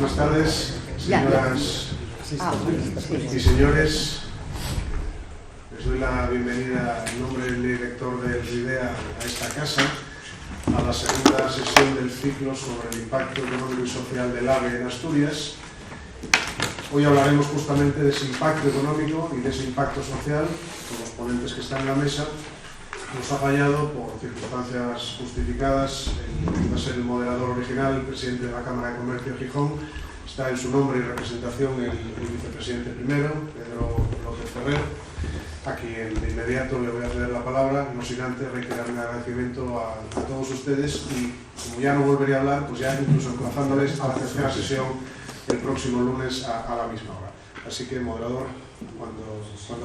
Buenas tardes, señoras y señores. Les doy la bienvenida en nombre del director del RIDEA a esta casa, a la segunda sesión del ciclo sobre el impacto económico y social del AVE en Asturias. Hoy hablaremos justamente de ese impacto económico y de ese impacto social con los ponentes que están en la mesa. Nos ha fallado por circunstancias justificadas. Va a ser el moderador original, el presidente de la Cámara de Comercio de Gijón. Está en su nombre y representación el vicepresidente primero, Pedro López Ferrer, a quien de inmediato le voy a ceder la palabra, no sin antes reiterar mi agradecimiento a todos ustedes y, como ya no volveré a hablar, pues ya incluso emplazándoles a la tercera sesión el próximo lunes a la misma hora. Así que, moderador, cuando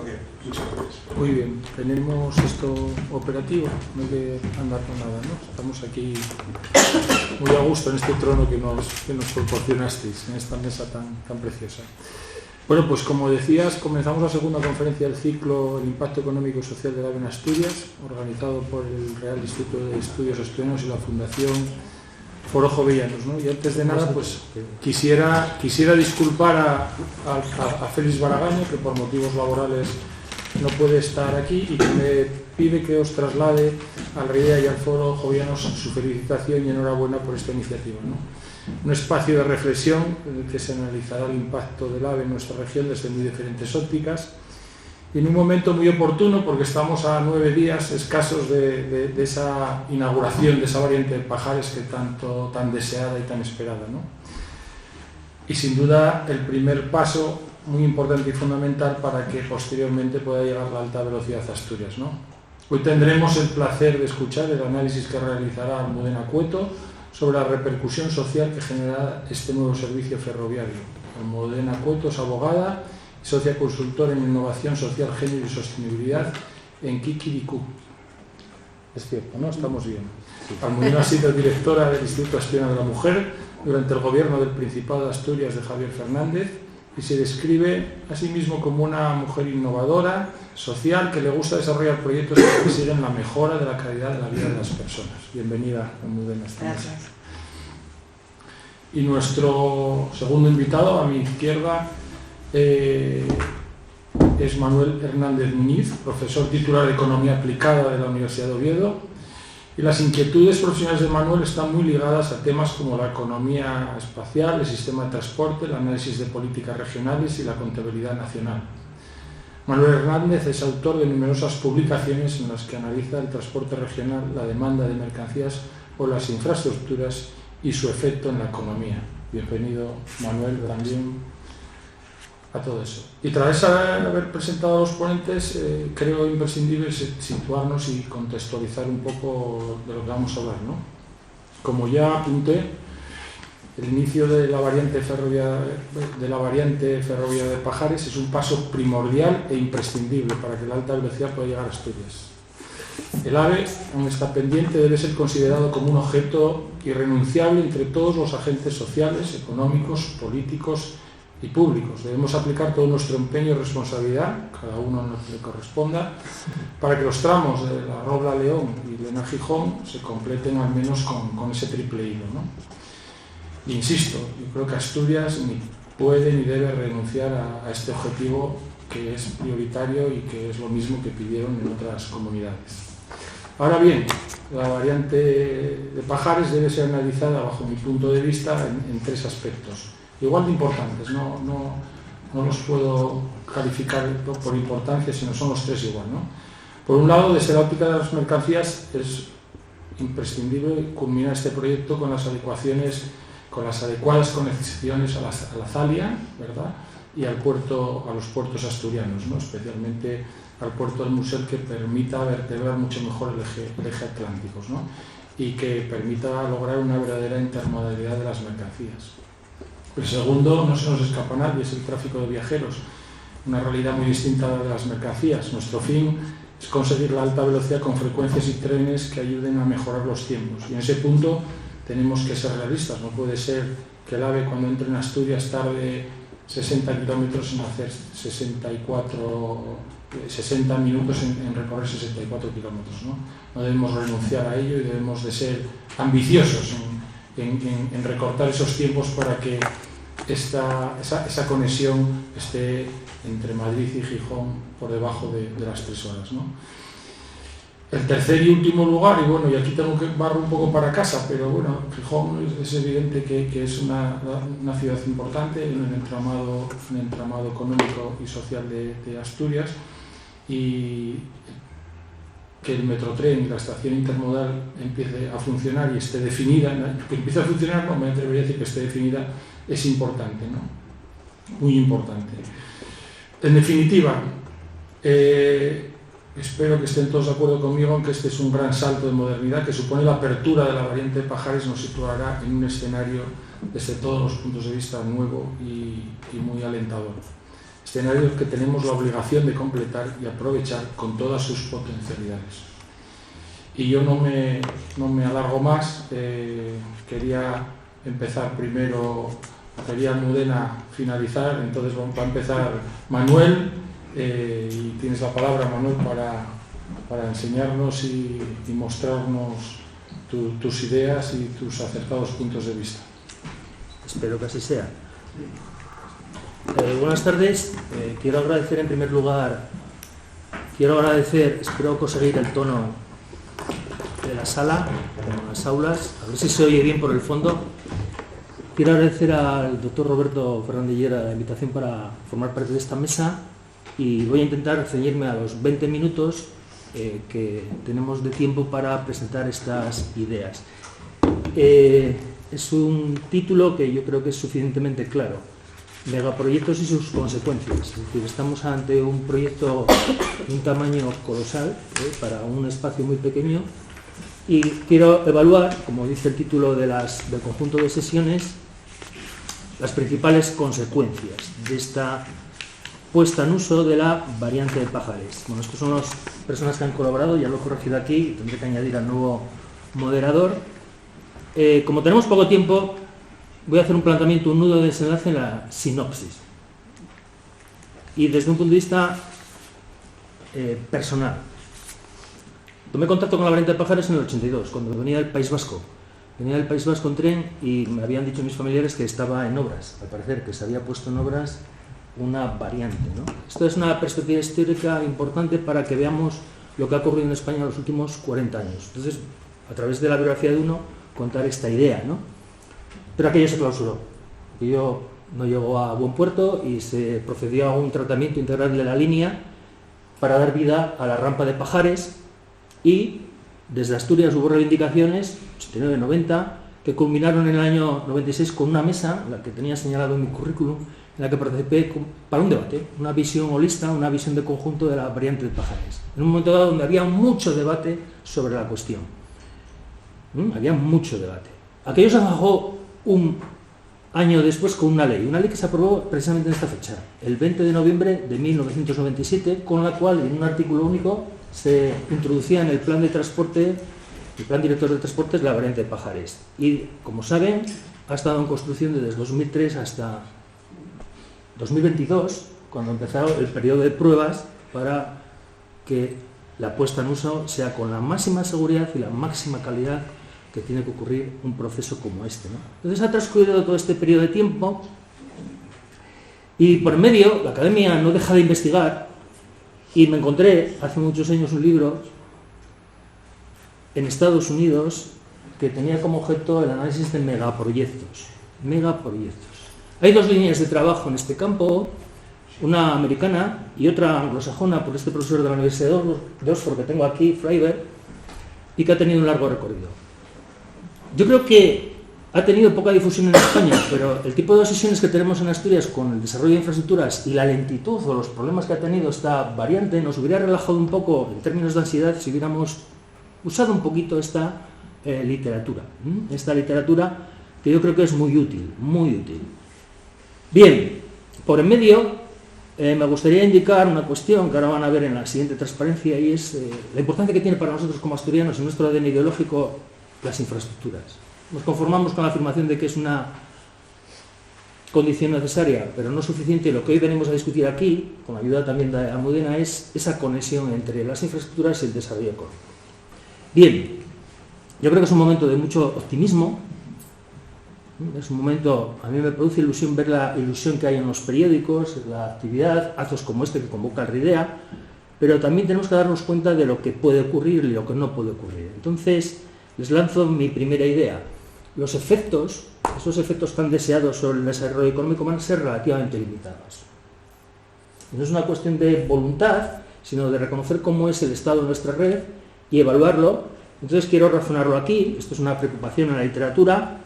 quiera. Muchas gracias. Muy bien, tenemos esto operativo, no hay que andar con nada, ¿no? Estamos aquí muy a gusto en este trono que nos proporcionasteis, en esta mesa tan preciosa. Bueno, pues como decías, comenzamos la segunda conferencia del ciclo El impacto económico y social del AVE en Asturias, organizado por el Real Instituto de Estudios Asturianos y la Fundación Foro Jovellanos, ¿no? Y antes de nada, pues quisiera disculpar a Félix Baragaño, que por motivos laborales no puede estar aquí y que me pide que os traslade al RIDEA y al Foro Jovellanos su felicitación y enhorabuena por esta iniciativa, ¿no? Un espacio de reflexión en el que se analizará el impacto del AVE en nuestra región desde muy diferentes ópticas y en un momento muy oportuno porque estamos a 9 días escasos de esa inauguración de esa variante de Pajares que tan deseada y tan esperada, ¿no? Y sin duda el primer paso muy importante y fundamental para que posteriormente pueda llegar la alta velocidad a Asturias, ¿no? Hoy tendremos el placer de escuchar el análisis que realizará Almudena Cueto sobre la repercusión social que genera este nuevo servicio ferroviario. Almudena Cueto es abogada, socia consultora en innovación social, género y sostenibilidad en Kikiriku. Es cierto, ¿no? Estamos bien. Almudena ha sido directora del Instituto Asturiano de la Mujer durante el gobierno del Principado de Asturias de Javier Fernández y se describe a sí mismo como una mujer innovadora, social, que le gusta desarrollar proyectos que persiguen la mejora de la calidad de la vida de las personas. Bienvenida, Almudena. Gracias. Y nuestro segundo invitado, a mi izquierda, es Manuel Hernández Muñiz, profesor titular de Economía Aplicada de la Universidad de Oviedo, y las inquietudes profesionales de Manuel están muy ligadas a temas como la economía espacial, el sistema de transporte, el análisis de políticas regionales y la contabilidad nacional. Manuel Hernández es autor de numerosas publicaciones en las que analiza el transporte regional, la demanda de mercancías o las infraestructuras y su efecto en la economía. Bienvenido, Manuel, también a todo eso. Y tras haber presentado a los ponentes, creo imprescindible situarnos y contextualizar un poco de lo que vamos a hablar, ¿no? Como ya apunté, el inicio de la variante ferroviaria de Pajares es un paso primordial e imprescindible para que la alta velocidad pueda llegar a Asturias. El AVE, aún está pendiente, debe ser considerado como un objeto irrenunciable entre todos los agentes sociales, económicos, políticos y públicos. Debemos aplicar todo nuestro empeño y responsabilidad, cada uno en lo que le corresponda, para que los tramos de la Robla León y Lena Gijón se completen al menos con ese triple hilo, ¿no? Insisto, yo creo que Asturias ni puede ni debe renunciar a este objetivo que es prioritario y que es lo mismo que pidieron en otras comunidades. Ahora bien, la variante de Pajares debe ser analizada bajo mi punto de vista en 3 aspectos, igual de importantes, no los puedo calificar por importancia, sino son los 3 igual, ¿no? Por un lado, desde la óptica de las mercancías es imprescindible culminar este proyecto con las adecuadas conexiones a la Zalia, ¿verdad? Y a los puertos asturianos, ¿no? Especialmente al puerto del Musel, que permita vertebrar mucho mejor el eje atlántico, ¿no? Y que permita lograr una verdadera intermodalidad de las mercancías. El segundo, no se nos escapa a nadie, es el tráfico de viajeros, una realidad muy distinta a la de las mercancías. Nuestro fin es conseguir la alta velocidad con frecuencias y trenes que ayuden a mejorar los tiempos. Y en ese punto tenemos que ser realistas. No puede ser que el AVE, cuando entre en Asturias, tarde 60 kilómetros en hacer 60 minutos en recorrer 64 kilómetros, ¿no? No debemos renunciar a ello y debemos de ser ambiciosos en recortar esos tiempos para que esa conexión esté entre Madrid y Gijón por debajo de las 3 horas, ¿no? El tercer y último lugar, y bueno, y aquí tengo que barro un poco para casa, pero bueno, Gijón es evidente que es una ciudad importante en el entramado económico y social de Asturias, y que el Metrotren y la estación intermodal empiece a funcionar y esté definida, que empiece a funcionar, no me atrevería a decir que esté definida, es importante, ¿no? Muy importante. En definitiva, espero que estén todos de acuerdo conmigo en que este es un gran salto de modernidad que supone la apertura de la variante de Pajares, nos situará en un escenario desde todos los puntos de vista nuevo y muy alentador. Escenarios que tenemos la obligación de completar y aprovechar con todas sus potencialidades. Y yo no me alargo más, quería empezar primero, quería Almudena finalizar, entonces va a empezar Manuel, y tienes la palabra, Manuel, para enseñarnos y mostrarnos tus ideas y tus acertados puntos de vista. Espero que así sea. Buenas tardes. Quiero agradecer en primer lugar, espero conseguir el tono de la sala, como las aulas, a ver si se oye bien por el fondo. Quiero agradecer al doctor Roberto Fernández-Llera la invitación para formar parte de esta mesa, y voy a intentar ceñirme a los 20 minutos que tenemos de tiempo para presentar estas ideas. Es un título que yo creo que es suficientemente claro: megaproyectos y sus consecuencias. Es decir, estamos ante un proyecto de un tamaño colosal para un espacio muy pequeño, y quiero evaluar, como dice el título del conjunto de sesiones, las principales consecuencias de esta puesta en uso de la variante de Pajares. Bueno, estos son las personas que han colaborado, ya lo he corregido aquí, tendré que añadir al nuevo moderador. Como tenemos poco tiempo, voy a hacer un planteamiento, un nudo de desenlace en la sinopsis. Y desde un punto de vista personal. Tomé contacto con la variante de Pajares en el 82, cuando venía del País Vasco. Venía del País Vasco en tren y me habían dicho mis familiares que estaba en obras, al parecer que se había puesto en obras una variante, ¿no? Esto es una perspectiva histórica importante para que veamos lo que ha ocurrido en España en los últimos 40 años. Entonces, a través de la biografía de uno, contar esta idea, ¿no? Pero aquello se clausuró, aquello no llegó a buen puerto y se procedió a un tratamiento integral de la línea para dar vida a la rampa de Pajares, y desde Asturias hubo reivindicaciones, 89-90, que culminaron en el año 96 con una mesa, la que tenía señalado en mi currículum, en la que participé para un debate, una visión holista, una visión de conjunto de la variante de Pajares. En un momento dado donde había mucho debate sobre la cuestión. Había mucho debate. Aquello se zanjó un año después con una ley que se aprobó precisamente en esta fecha, el 20 de noviembre de 1997, con la cual en un artículo único se introducía en el plan de transporte, el plan director de transportes, la variante de Pajares. Y, como saben, ha estado en construcción desde 2003 hasta 2022, cuando empezaron el periodo de pruebas para que la puesta en uso sea con la máxima seguridad y la máxima calidad que tiene que ocurrir un proceso como este, ¿no? Entonces ha transcurrido todo este periodo de tiempo y por en medio la academia no deja de investigar, y me encontré hace muchos años un libro en Estados Unidos que tenía como objeto el análisis de megaproyectos. Hay dos líneas de trabajo en este campo, una americana y otra anglosajona por este profesor de la Universidad de Oxford que tengo aquí, Freiberg, y que ha tenido un largo recorrido. Yo creo que ha tenido poca difusión en España, pero el tipo de obsesiones que tenemos en Asturias con el desarrollo de infraestructuras y la lentitud o los problemas que ha tenido esta variante nos hubiera relajado un poco en términos de ansiedad si hubiéramos usado un poquito esta literatura. Esta literatura que yo creo que es muy útil, muy útil. Bien, por en medio me gustaría indicar una cuestión que ahora van a ver en la siguiente transparencia, y es la importancia que tiene para nosotros como asturianos en nuestro ADN ideológico las infraestructuras. Nos conformamos con la afirmación de que es una condición necesaria, pero no suficiente, y lo que hoy venimos a discutir aquí, con la ayuda también de Almudena, es esa conexión entre las infraestructuras y el desarrollo económico. Bien, yo creo que es un momento de mucho optimismo, Es un momento, a mí me produce ilusión ver la ilusión que hay en los periódicos, la actividad, actos como este que convoca el RIDEA, pero también tenemos que darnos cuenta de lo que puede ocurrir y lo que no puede ocurrir. Entonces, les lanzo mi primera idea. Los efectos, esos efectos tan deseados sobre el desarrollo económico van a ser relativamente limitados. No es una cuestión de voluntad, sino de reconocer cómo es el estado de nuestra red y evaluarlo. Entonces quiero razonarlo aquí, esto es una preocupación en la literatura,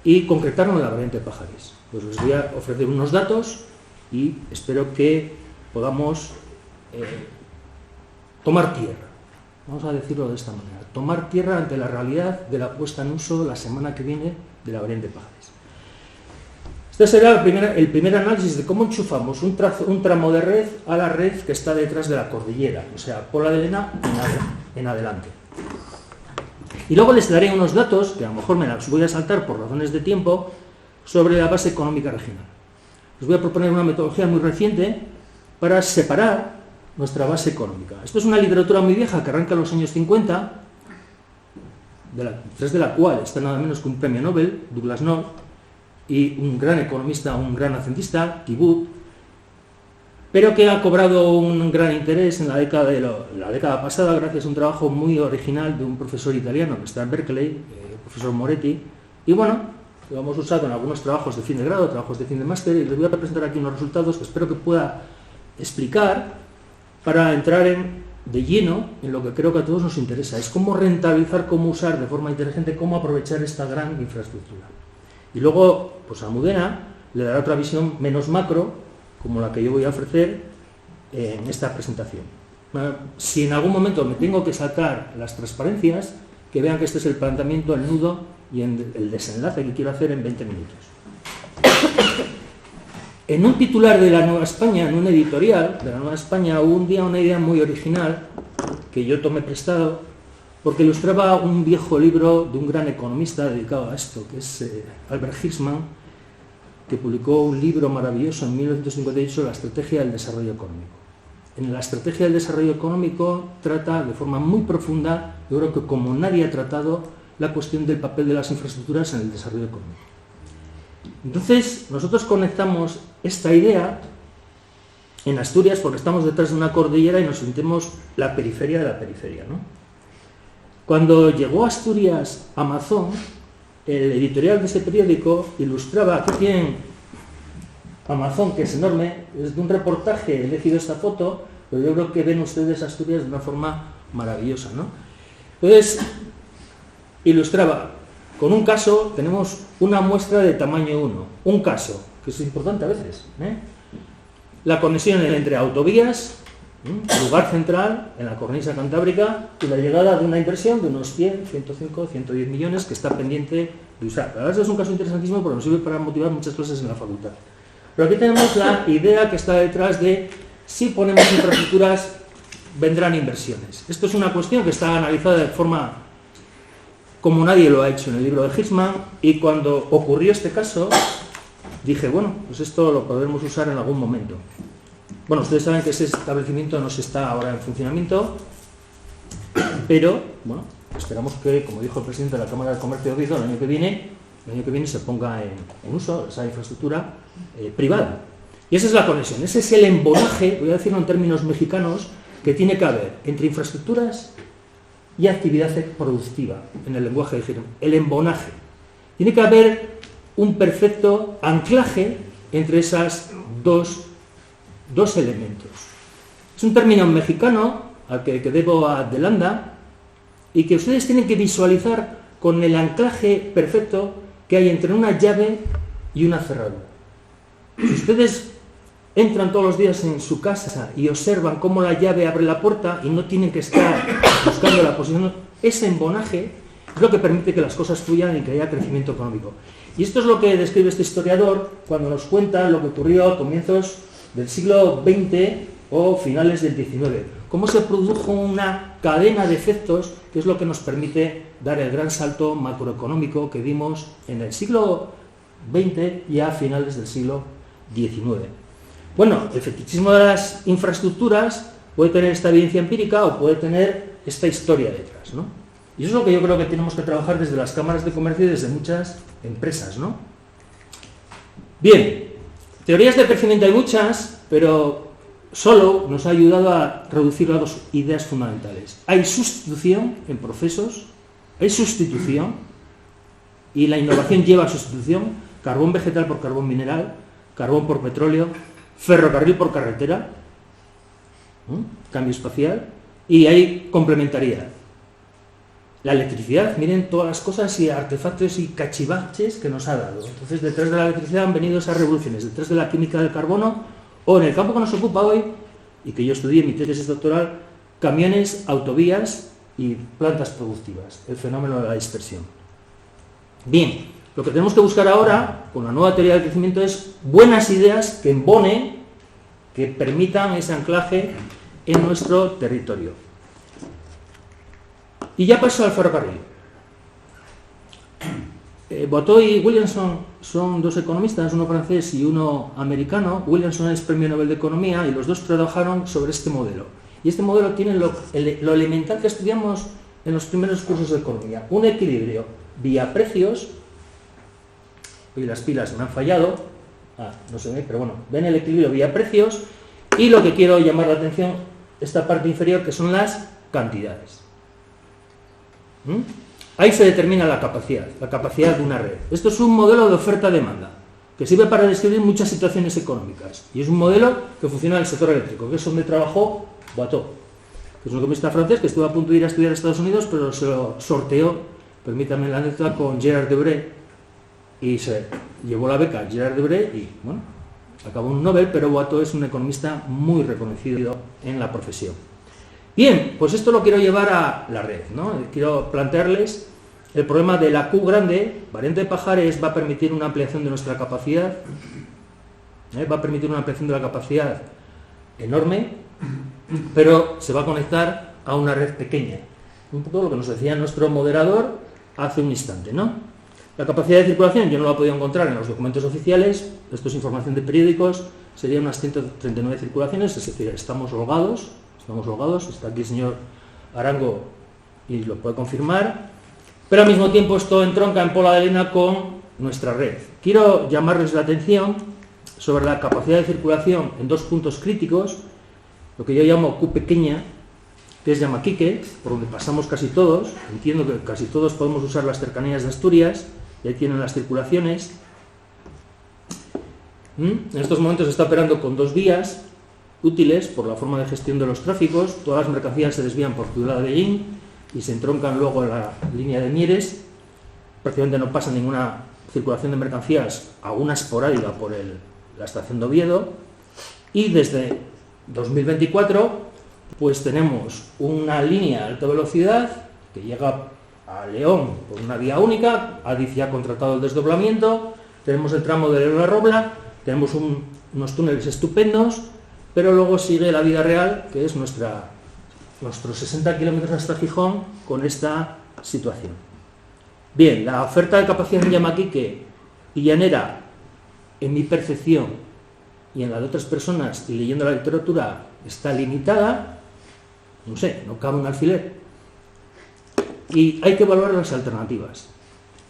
y concretarlo en la variante Pajares. Pues les voy a ofrecer unos datos y espero que podamos tomar tierra. Vamos a decirlo de esta manera. Tomar tierra ante la realidad de la puesta en uso la semana que viene de la variante Pajares. Este será el primer análisis de cómo enchufamos un tramo de red a la red que está detrás de la cordillera, o sea, Pola de Lena en adelante. Y luego les daré unos datos, que a lo mejor me los voy a saltar por razones de tiempo, sobre la base económica regional. Les voy a proponer una metodología muy reciente para separar nuestra base económica. Esto es una literatura muy vieja que arranca en los años 50, detrás de la cual está nada menos que un premio Nobel, Douglas North, y un gran economista, un gran hacendista, Kibut, pero que ha cobrado un gran interés en la década pasada gracias a un trabajo muy original de un profesor italiano que está en Berkeley, el profesor Moretti, y bueno, lo hemos usado en algunos trabajos de fin de grado, trabajos de fin de máster, y les voy a presentar aquí unos resultados que espero que pueda explicar para entrar de lleno en lo que creo que a todos nos interesa, es cómo rentabilizar, cómo usar de forma inteligente, cómo aprovechar esta gran infraestructura. Y luego, pues Almudena le dará otra visión menos macro, como la que yo voy a ofrecer en esta presentación. Si en algún momento me tengo que saltar las transparencias, que vean que este es el planteamiento, el nudo y el desenlace que quiero hacer en 20 minutos. En un titular de La Nueva España, en un editorial de La Nueva España, hubo un día una idea muy original que yo tomé prestado porque ilustraba un viejo libro de un gran economista dedicado a esto, que es Albert Hirschman, que publicó un libro maravilloso en 1958, La Estrategia del Desarrollo Económico. En la Estrategia del Desarrollo Económico trata de forma muy profunda, yo creo que como nadie ha tratado, la cuestión del papel de las infraestructuras en el desarrollo económico. Entonces, nosotros conectamos esta idea en Asturias porque estamos detrás de una cordillera y nos sentimos la periferia de la periferia, ¿no? Cuando llegó a Asturias Amazon, el editorial de ese periódico ilustraba, aquí tienen Amazon, que es enorme, es de un reportaje, he elegido esta foto, pero yo creo que ven ustedes Asturias de una forma maravillosa, ¿no? Entonces, ilustraba, con un caso tenemos una muestra de tamaño 1, un caso, que es importante a veces, la conexión entre autovías, lugar central en la cornisa cantábrica y la llegada de una inversión de unos 100, 105, 110 millones que está pendiente de usar. La verdad es que es un caso interesantísimo porque nos sirve para motivar muchas cosas en la facultad. Pero aquí tenemos la idea que está detrás de si ponemos infraestructuras vendrán inversiones. Esto es una cuestión que está analizada de forma como nadie lo ha hecho en el libro de Hirschman, y cuando ocurrió este caso dije, bueno, pues esto lo podremos usar en algún momento. Bueno, ustedes saben que ese establecimiento no se está ahora en funcionamiento, pero, bueno, esperamos que, como dijo el presidente de la Cámara de Comercio de Oviedo, el año que viene se ponga en uso esa infraestructura privada. Y esa es la conexión, ese es el embonaje, voy a decirlo en términos mexicanos, que tiene que haber entre infraestructuras y actividad productiva, en el lenguaje de Hirschman, el embonaje. Tiene que haber un perfecto anclaje entre esas dos elementos. Es un término mexicano al que debo a De Landa y que ustedes tienen que visualizar con el anclaje perfecto que hay entre una llave y una cerradura. Si ustedes entran todos los días en su casa y observan cómo la llave abre la puerta y no tienen que estar buscando la posición, ese embonaje es lo que permite que las cosas fluyan y que haya crecimiento económico. Y esto es lo que describe este historiador cuando nos cuenta lo que ocurrió a comienzos del siglo XX o finales del XIX. Cómo se produjo una cadena de efectos que es lo que nos permite dar el gran salto macroeconómico que dimos en el siglo XX y a finales del siglo XIX. Bueno, el fetichismo de las infraestructuras puede tener esta evidencia empírica o puede tener esta historia detrás, ¿no? Y eso es lo que yo creo que tenemos que trabajar desde las cámaras de comercio y desde muchas empresas, ¿no? Bien, teorías de crecimiento hay muchas, pero solo nos ha ayudado a reducir las dos ideas fundamentales. Hay sustitución en procesos, hay sustitución, y la innovación lleva a sustitución, carbón vegetal por carbón mineral, carbón por petróleo, ferrocarril por carretera, cambio espacial, y hay complementariedad. La electricidad, miren todas las cosas y artefactos y cachivaches que nos ha dado. Entonces, detrás de la electricidad han venido esas revoluciones, detrás de la química del carbono, o en el campo que nos ocupa hoy, y que yo estudié en mi tesis doctoral, camiones, autovías y plantas productivas, el fenómeno de la dispersión. Bien, lo que tenemos que buscar ahora, con la nueva teoría del crecimiento, es buenas ideas que embonen, que permitan ese anclaje en nuestro territorio. Y ya paso al ferrocarril. Boiteau y Williamson son dos economistas, uno francés y uno americano. Williamson es premio Nobel de Economía y los dos trabajaron sobre este modelo. Y este modelo tiene lo elemental que estudiamos en los primeros cursos de economía. Un equilibrio vía precios. Hoy las pilas me han fallado. No se ve, pero bueno, ven el equilibrio vía precios. Y lo que quiero llamar la atención, esta parte inferior, que son las cantidades. Ahí se determina la capacidad de una red. Esto es un modelo de oferta-demanda, que sirve para describir muchas situaciones económicas. Y es un modelo que funciona en el sector eléctrico, que es donde trabajó Boiteau, que es un economista francés que estuvo a punto de ir a estudiar a Estados Unidos, pero se lo sorteó, permítanme la anécdota, con Gerard Debré, y se llevó la beca a Gerard Debré y, bueno, acabó un Nobel, pero Boiteau es un economista muy reconocido en la profesión. Bien, pues esto lo quiero llevar a la red, ¿no? Quiero plantearles el problema de la Q grande, variante de Pajares, va a permitir una ampliación de nuestra capacidad, va a permitir una ampliación de la capacidad enorme, pero se va a conectar a una red pequeña. Un poco lo que nos decía nuestro moderador hace un instante, ¿no? La capacidad de circulación yo no la he podido encontrar en los documentos oficiales, esto es información de periódicos, serían unas 139 circulaciones, es decir, estamos holgados, está aquí el señor Arango y lo puede confirmar, pero al mismo tiempo esto entronca en pola de lena con nuestra red. Quiero llamarles la atención sobre la capacidad de circulación en dos puntos críticos, lo que yo llamo Q pequeña, que es Llamaquique, por donde pasamos casi todos. Entiendo que casi todos podemos usar las cercanías de Asturias, y ahí tienen las circulaciones. En estos momentos se está operando con dos vías útiles por la forma de gestión de los tráficos. Todas las mercancías se desvían por Ciudad de Beijing y se entroncan luego en la línea de Mieres. Prácticamente no pasa ninguna circulación de mercancías, alguna esporádica por la estación de Oviedo. Y desde 2024 pues tenemos una línea de alta velocidad que llega a León por una vía única. Adif ya ha contratado el desdoblamiento, tenemos el tramo de la Robla, tenemos unos túneles estupendos, pero luego sigue la vida real, que es nuestros 60 kilómetros hasta Gijón con esta situación. Bien, la oferta de capacidad en Llamaquique y Llanera, en mi percepción y en la de otras personas y leyendo la literatura, está limitada, no sé, no cabe un alfiler. Y hay que evaluar las alternativas.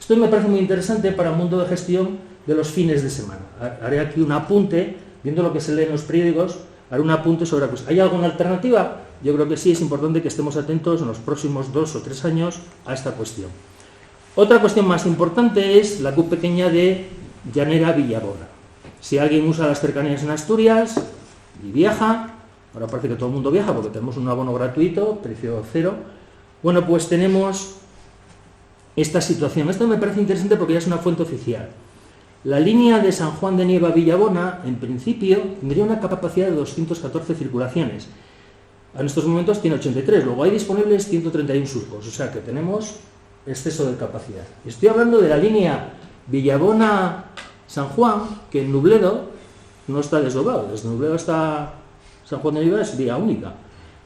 Esto me parece muy interesante para el mundo de gestión de los fines de semana. Haré aquí un apunte, viendo lo que se lee en los periódicos, haré un apunte sobre la cosa. ¿Hay alguna alternativa? Yo creo que sí, es importante que estemos atentos en los próximos 2 o 3 años a esta cuestión. Otra cuestión más importante es la Q pequeña de Llanera-Villabona. Si alguien usa las cercanías en Asturias y viaja, ahora parece que todo el mundo viaja porque tenemos un abono gratuito, precio cero, bueno, pues tenemos esta situación. Esto me parece interesante porque ya es una fuente oficial. La línea de San Juan de Nieva a Villabona, en principio, tendría una capacidad de 214 circulaciones. En estos momentos tiene 83, luego hay disponibles 131 surcos, o sea que tenemos exceso de capacidad. Estoy hablando de la línea Villabona-San Juan, que en Nubledo no está desdoblado. Desde Nubledo hasta San Juan de Nieva es vía única.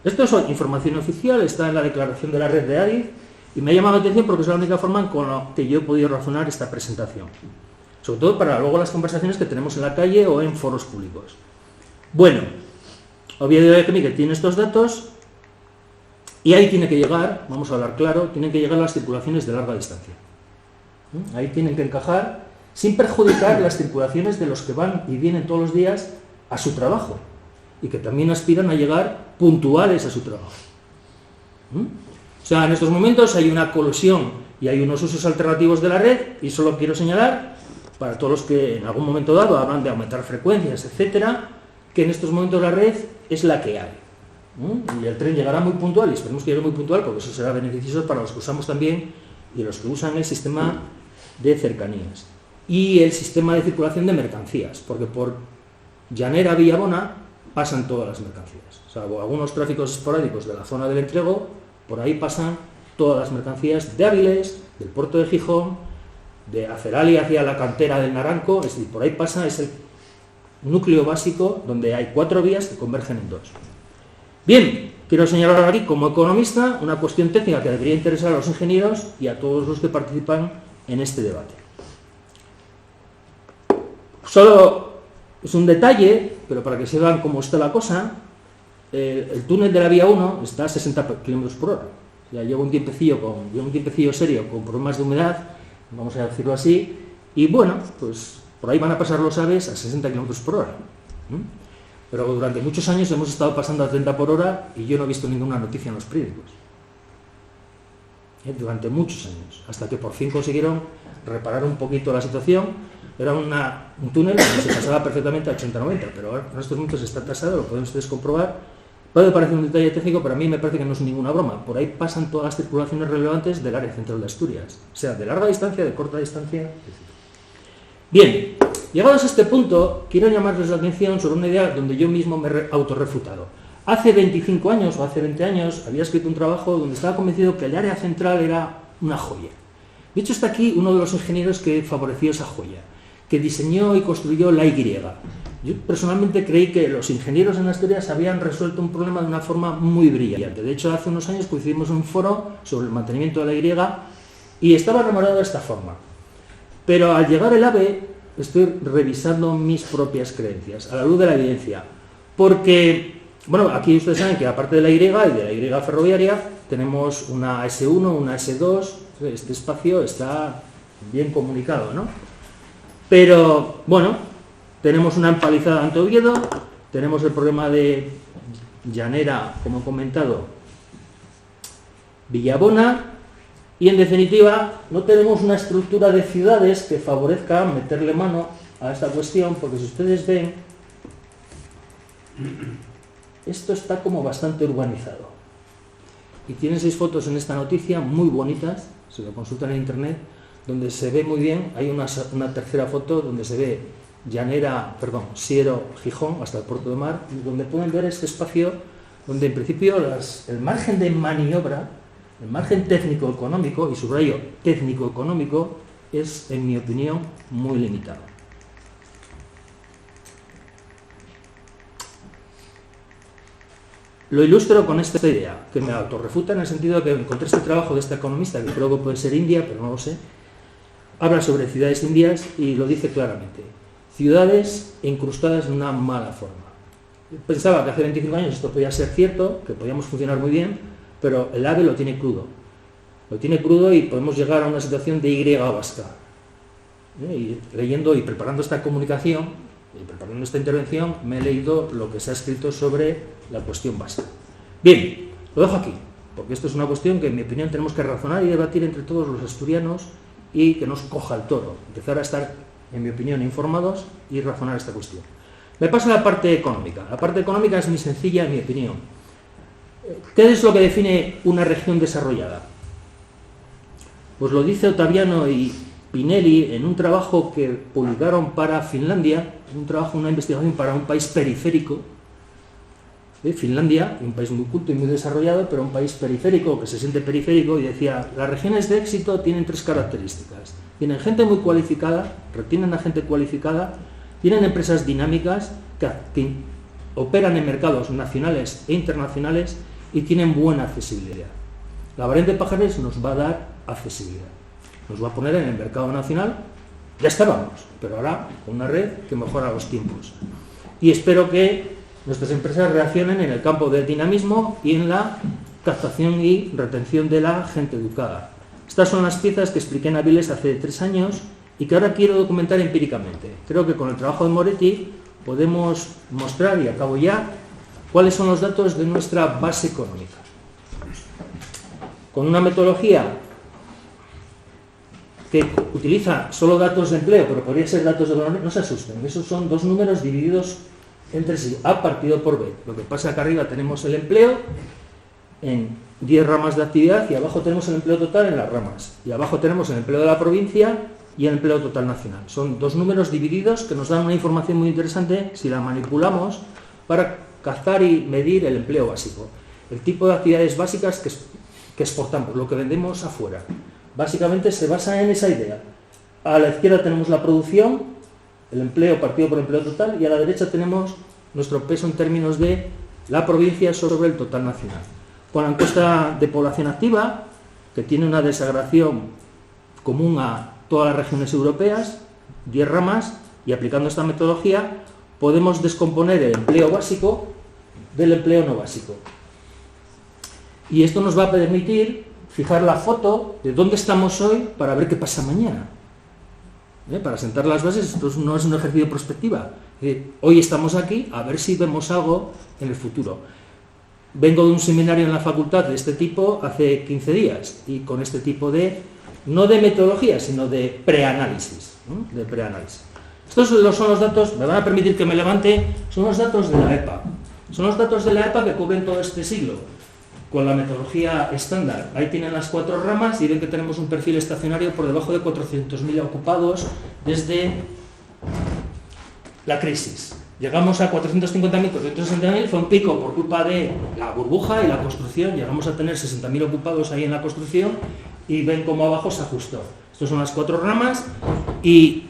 Esto es información oficial, está en la declaración de la red de Adif, y me ha llamado la atención porque es la única forma con la que yo he podido razonar esta presentación. Sobre todo para luego las conversaciones que tenemos en la calle o en foros públicos. Bueno, Oviedo de Química tiene estos datos y ahí tiene que llegar, vamos a hablar claro, tienen que llegar las circulaciones de larga distancia. Ahí tienen que encajar sin perjudicar las circulaciones de los que van y vienen todos los días a su trabajo y que también aspiran a llegar puntuales a su trabajo. O sea, en estos momentos hay una colusión y hay unos usos alternativos de la red, y solo quiero señalar, para todos los que en algún momento dado hablan de aumentar frecuencias, etcétera, que en estos momentos la red es la que hay. Y el tren llegará muy puntual, y esperemos que llegue muy puntual, porque eso será beneficioso para los que usamos también y los que usan el sistema de cercanías y el sistema de circulación de mercancías, porque por Llanera Villabona pasan todas las mercancías, salvo algunos tráficos esporádicos de la zona del Entrego. Por ahí pasan todas las mercancías de Áviles, del puerto de Gijón, de Acerali hacia la cantera del Naranco. Es decir, por ahí pasa, es el núcleo básico donde hay 4 vías que convergen en 2. Bien, quiero señalar aquí como economista una cuestión técnica que debería interesar a los ingenieros y a todos los que participan en este debate. Solo es un detalle, pero para que se vean cómo está la cosa, el túnel de la vía 1 está a 60 km/h. Ya lleva un tiempecillo serio con problemas de humedad, vamos a decirlo así, y bueno, pues por ahí van a pasar los AVEs a 60 km/h. Pero durante muchos años hemos estado pasando a 30 por hora y yo no he visto ninguna noticia en los periódicos. Durante muchos años, hasta que por fin consiguieron reparar un poquito la situación. Era un túnel donde se pasaba perfectamente a 80-90, pero ahora en estos momentos está tasado, lo pueden ustedes comprobar. Puede parecer un detalle técnico, pero a mí me parece que no es ninguna broma. Por ahí pasan todas las circulaciones relevantes del área central de Asturias, o sea, de larga distancia, de corta distancia, etc. Bien, llegados a este punto, quiero llamarles la atención sobre una idea donde yo mismo me he autorrefutado. Hace 25 años o hace 20 años había escrito un trabajo donde estaba convencido que el área central era una joya. De hecho, está aquí uno de los ingenieros que favoreció esa joya, que diseñó y construyó la Y. Yo personalmente creí que los ingenieros en Asturias habían resuelto un problema de una forma muy brillante. De hecho, hace unos años coincidimos en un foro sobre el mantenimiento de la Y y estaba enamorado de esta forma. Pero al llegar el AVE estoy revisando mis propias creencias, a la luz de la evidencia. Porque, bueno, aquí ustedes saben que aparte de la Y y de la Y ferroviaria, tenemos una S1, una S2, este espacio está bien comunicado, ¿no? Pero, bueno, tenemos una empalizada ante Oviedo, tenemos el problema de Llanera, como he comentado, Villabona, y en definitiva no tenemos una estructura de ciudades que favorezca meterle mano a esta cuestión, porque si ustedes ven, esto está como bastante urbanizado. Y tienen 6 fotos en esta noticia muy bonitas, se lo consultan en internet, donde se ve muy bien. Hay una tercera foto donde se ve Siero, Gijón, hasta el puerto de mar, donde pueden ver este espacio donde en principio el margen de maniobra, el margen técnico-económico, y subrayo técnico-económico, es, en mi opinión, muy limitado. Lo ilustro con esta idea, que me autorrefuta en el sentido de que encontré este trabajo de esta economista, que creo que puede ser india, pero no lo sé. Habla sobre ciudades indias y lo dice claramente. Ciudades incrustadas en una mala forma. Pensaba que hace 25 años esto podía ser cierto, que podíamos funcionar muy bien, pero el AVE lo tiene crudo. Lo tiene crudo y podemos llegar a una situación de Y vasca. Y leyendo y preparando esta comunicación, y preparando esta intervención, me he leído lo que se ha escrito sobre la cuestión vasca. Bien, lo dejo aquí, porque esto es una cuestión que en mi opinión tenemos que razonar y debatir entre todos los asturianos y que nos coja el toro, empezar a estar, en mi opinión, informados y razonar esta cuestión. Me paso a la parte económica. La parte económica es muy sencilla, en mi opinión. ¿Qué es lo que define una región desarrollada? Pues lo dice Ottaviano y Pinelli en un trabajo que publicaron para Finlandia, una investigación para un país periférico. Finlandia, un país muy culto y muy desarrollado, pero un país periférico, que se siente periférico, y decía, las regiones de éxito tienen 3 características. Tienen gente muy cualificada, retienen a gente cualificada, tienen empresas dinámicas que operan en mercados nacionales e internacionales y tienen buena accesibilidad. La variante Pajares nos va a dar accesibilidad. Nos va a poner en el mercado nacional, ya estábamos, pero ahora con una red que mejora los tiempos. Y espero que nuestras empresas reaccionen en el campo del dinamismo y en la captación y retención de la gente educada. Estas son las piezas que expliqué en Áviles hace 3 años y que ahora quiero documentar empíricamente. Creo que con el trabajo de Moretti podemos mostrar, y acabo ya, cuáles son los datos de nuestra base económica. Con una metodología que utiliza solo datos de empleo, pero podría ser datos de economía, no se asusten, esos son dos números divididos entre sí, A partido por B. Lo que pasa es que arriba tenemos el empleo en 10 ramas de actividad y abajo tenemos el empleo total en las ramas. Y abajo tenemos el empleo de la provincia y el empleo total nacional. Son dos números divididos que nos dan una información muy interesante si la manipulamos para cazar y medir el empleo básico. El tipo de actividades básicas que exportamos, lo que vendemos afuera. Básicamente se basa en esa idea. A la izquierda tenemos la producción, el empleo partido por empleo total, y a la derecha tenemos nuestro peso en términos de la provincia sobre el total nacional. Con la encuesta de población activa, que tiene una desagregación común a todas las regiones europeas, 10 ramas, y aplicando esta metodología podemos descomponer el empleo básico del empleo no básico. Y esto nos va a permitir fijar la foto de dónde estamos hoy para ver qué pasa mañana. Para sentar las bases, esto no es un ejercicio de prospectiva. Hoy estamos aquí, a ver si vemos algo en el futuro. Vengo de un seminario en la facultad de este tipo hace 15 días, y con este tipo de, no de metodología, sino de preanálisis. De preanálisis. Estos son los datos, me van a permitir que me levante, son los datos de la EPA. Son los datos de la EPA que cubren todo este siglo, con la metodología estándar. Ahí tienen las 4 ramas y ven que tenemos un perfil estacionario por debajo de 400.000 ocupados desde la crisis. Llegamos a 450.000, 460.000, fue un pico por culpa de la burbuja y la construcción, llegamos a tener 60.000 ocupados ahí en la construcción, y ven cómo abajo se ajustó. Estas son las 4 ramas, y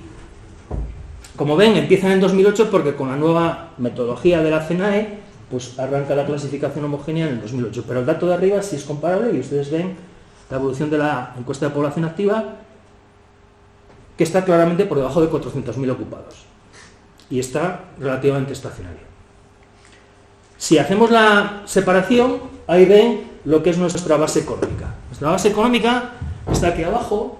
como ven empiezan en 2008 porque con la nueva metodología de la CNAE pues arranca la clasificación homogénea en el 2008, pero el dato de arriba sí es comparable, y ustedes ven la evolución de la encuesta de población activa, que está claramente por debajo de 400.000 ocupados, y está relativamente estacionario. Si hacemos la separación, ahí ven lo que es nuestra base económica. Nuestra base económica está aquí abajo,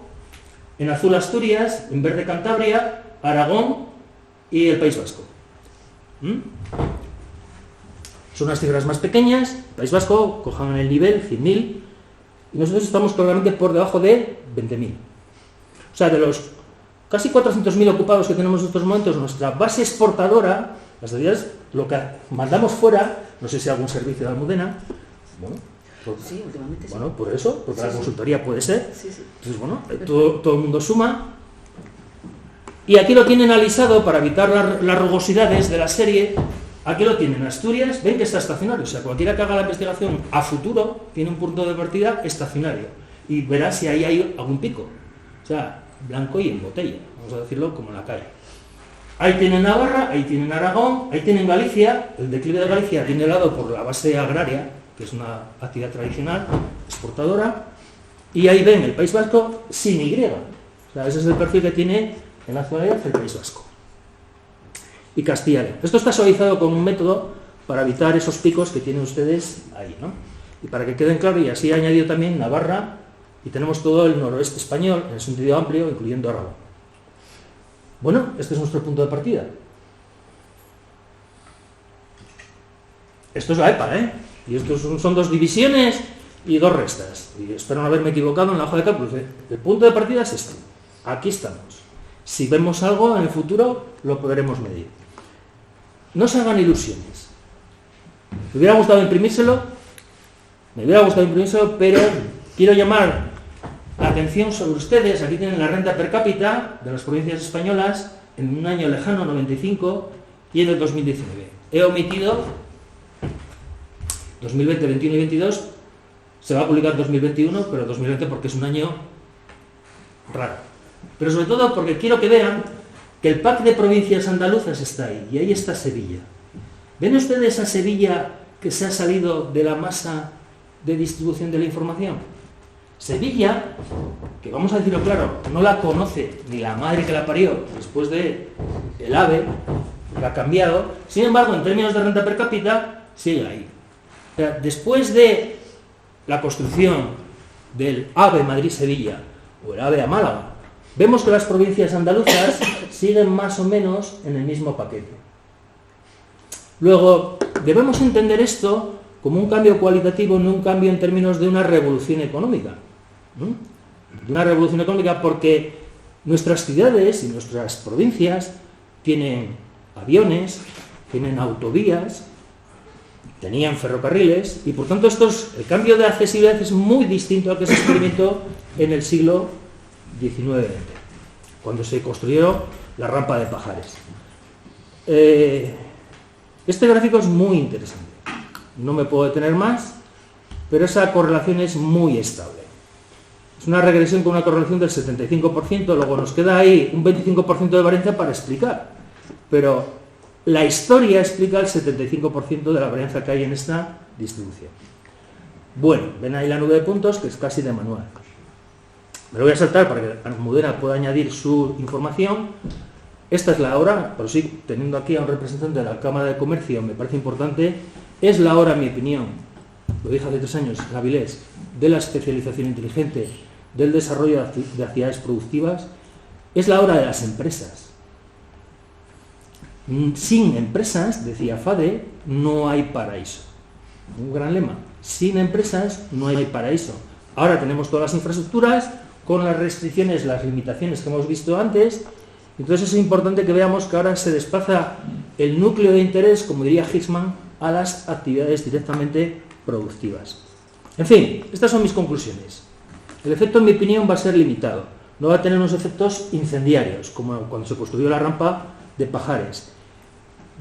en azul Asturias, en verde Cantabria, Aragón y el País Vasco. Son unas cifras más pequeñas. País Vasco, cojan el nivel, 100.000, y nosotros estamos claramente por debajo de 20.000. O sea, de los casi 400.000 ocupados que tenemos en estos momentos, nuestra base exportadora, las actividades, lo que mandamos fuera, no sé si algún servicio de Almudena, bueno, sí, últimamente sí. Bueno, por eso, porque sí, la consultoría puede ser. Sí, sí. Entonces, bueno, todo el mundo suma. Y aquí lo tienen alisado para evitar las rugosidades de la serie. Aquí lo tienen, Asturias, ven que está estacionario, o sea, cualquiera que haga la investigación a futuro tiene un punto de partida estacionario y verá si ahí hay algún pico, o sea, blanco y en botella, vamos a decirlo como en la calle. Ahí tienen Navarra, ahí tienen Aragón, ahí tienen Galicia. El declive de Galicia viene dado por la base agraria, que es una actividad tradicional, exportadora, y ahí ven el País Vasco sin Y, o sea, ese es el perfil que tiene en la actualidad el País Vasco. Y Castilla y León. Esto está suavizado con un método para evitar esos picos que tienen ustedes ahí, ¿no? Y para que queden claros, y así he añadido también Navarra, y tenemos todo el noroeste español en sentido amplio, incluyendo Aragón. Bueno, este es nuestro punto de partida. Esto es la EPA, ¿eh? Y estos son 2 divisiones y 2 restas. Y espero no haberme equivocado en la hoja de cálculo. El punto de partida es este. Aquí estamos. Si vemos algo en el futuro, lo podremos medir. No se hagan ilusiones. Me hubiera gustado imprimírselo, pero quiero llamar la atención sobre ustedes. Aquí tienen la renta per cápita de las provincias españolas en un año lejano, 95, y en el 2019. He omitido 2020, 21 y 22, se va a publicar 2021, pero 2020 porque es un año raro. Pero sobre todo porque quiero que vean que el pack de provincias andaluzas está ahí, y ahí está Sevilla. ¿Ven ustedes a Sevilla que se ha salido de la masa de distribución de la información? Sevilla, que vamos a decirlo claro, no la conoce ni la madre que la parió después de el AVE, la ha cambiado, sin embargo, en términos de renta per cápita, sigue ahí. O sea, después de la construcción del AVE Madrid-Sevilla, o el AVE a Málaga, vemos que las provincias andaluzas siguen más o menos en el mismo paquete. Luego, debemos entender esto como un cambio cualitativo, no un cambio en términos de una revolución económica. De una revolución económica porque nuestras ciudades y nuestras provincias tienen aviones, tienen autovías, tenían ferrocarriles y por tanto el cambio de accesibilidad es muy distinto al que se experimentó en el siglo XIX, cuando se construyó la rampa de Pajares. Este gráfico es muy interesante, no me puedo detener más, pero esa correlación es muy estable. Es una regresión con una correlación del 75%, luego nos queda ahí un 25% de varianza para explicar, pero la historia explica el 75% de la varianza que hay en esta distribución. Bueno, ven ahí la nube de puntos, que es casi de manual. Me lo voy a saltar para que Almudena pueda añadir su información. Esta es la hora, pero sí, teniendo aquí a un representante de la Cámara de Comercio, me parece importante, es la hora, en mi opinión, lo dije hace 3 años en Avilés, de la especialización inteligente, del desarrollo de actividades productivas, es la hora de las empresas. Sin empresas, decía Fade, no hay paraíso. Un gran lema. Sin empresas no hay paraíso. Ahora tenemos todas las infraestructuras con las restricciones, las limitaciones que hemos visto antes. Entonces es importante que veamos que ahora se desplaza el núcleo de interés, como diría Hicksman, a las actividades directamente productivas. En fin, estas son mis conclusiones. El efecto, en mi opinión, va a ser limitado. No va a tener unos efectos incendiarios, como cuando se construyó la rampa de Pajares.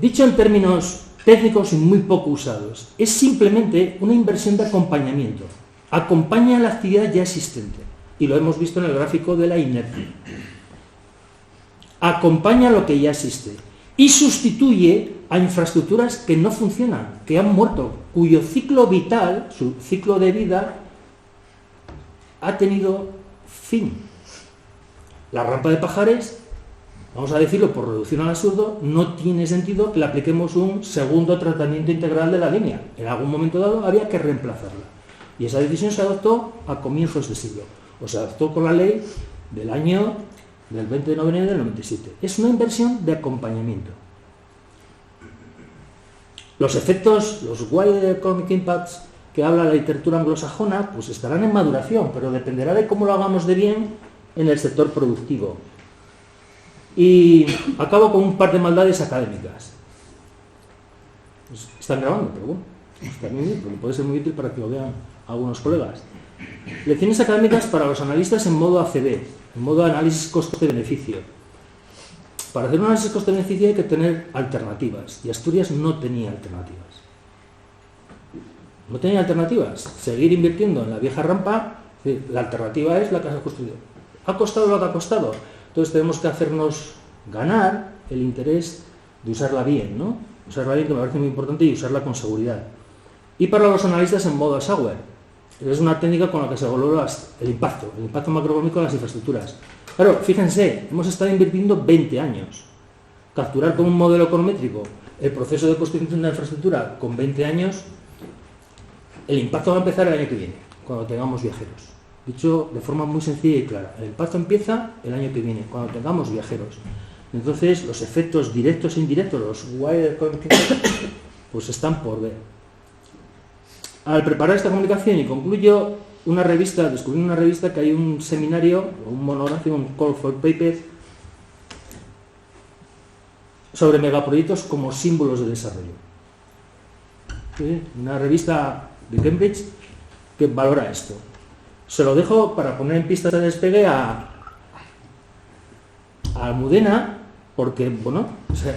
Dicho en términos técnicos y muy poco usados, es simplemente una inversión de acompañamiento. Acompaña la actividad ya existente, y lo hemos visto en el gráfico de la inercia. Acompaña lo que ya existe y sustituye a infraestructuras que no funcionan, que han muerto, cuyo ciclo vital, su ciclo de vida, ha tenido fin. La rampa de Pajares, vamos a decirlo por reducción al absurdo, no tiene sentido que le apliquemos un segundo tratamiento integral de la línea. En algún momento dado había que reemplazarla. Y esa decisión se adoptó a comienzos de siglo. O se adoptó con la ley del 20 de noviembre del 97. Es una inversión de acompañamiento. Los efectos, los Wider Economic Impacts que habla la literatura anglosajona, pues estarán en maduración, pero dependerá de cómo lo hagamos de bien en el sector productivo. Y acabo con un par de maldades académicas. Pues están grabando, pero bueno, está muy bien, porque puede ser muy útil para que lo vean algunos colegas. Lecciones académicas para los analistas en modo ACB, en modo análisis coste-beneficio. Para hacer un análisis coste-beneficio hay que tener alternativas, y Asturias no tenía alternativas. No tenía alternativas. Seguir invirtiendo en la vieja rampa, la alternativa es la que se ha construido. ¿Ha costado lo que ha costado? Entonces tenemos que hacernos ganar el interés de usarla bien, ¿no? Usarla bien, que me parece muy importante, y usarla con seguridad. Y para los analistas en modo software, es una técnica con la que se valora el impacto macroeconómico de las infraestructuras. Claro, fíjense, hemos estado invirtiendo 20 años. Capturar con un modelo econométrico el proceso de construcción de una infraestructura con 20 años, el impacto va a empezar el año que viene, cuando tengamos viajeros. Dicho de forma muy sencilla y clara, el impacto empieza el año que viene, cuando tengamos viajeros. Entonces, los efectos directos e indirectos, los wider economic impacts, pues están por ver. Al preparar esta comunicación, y concluyo, descubrí una revista que hay un seminario, un monográfico, un call for paper, sobre megaproyectos como símbolos de desarrollo. ¿Sí? Una revista de Cambridge que valora esto. Se lo dejo para poner en pistas de despegue a Almudena, porque, bueno,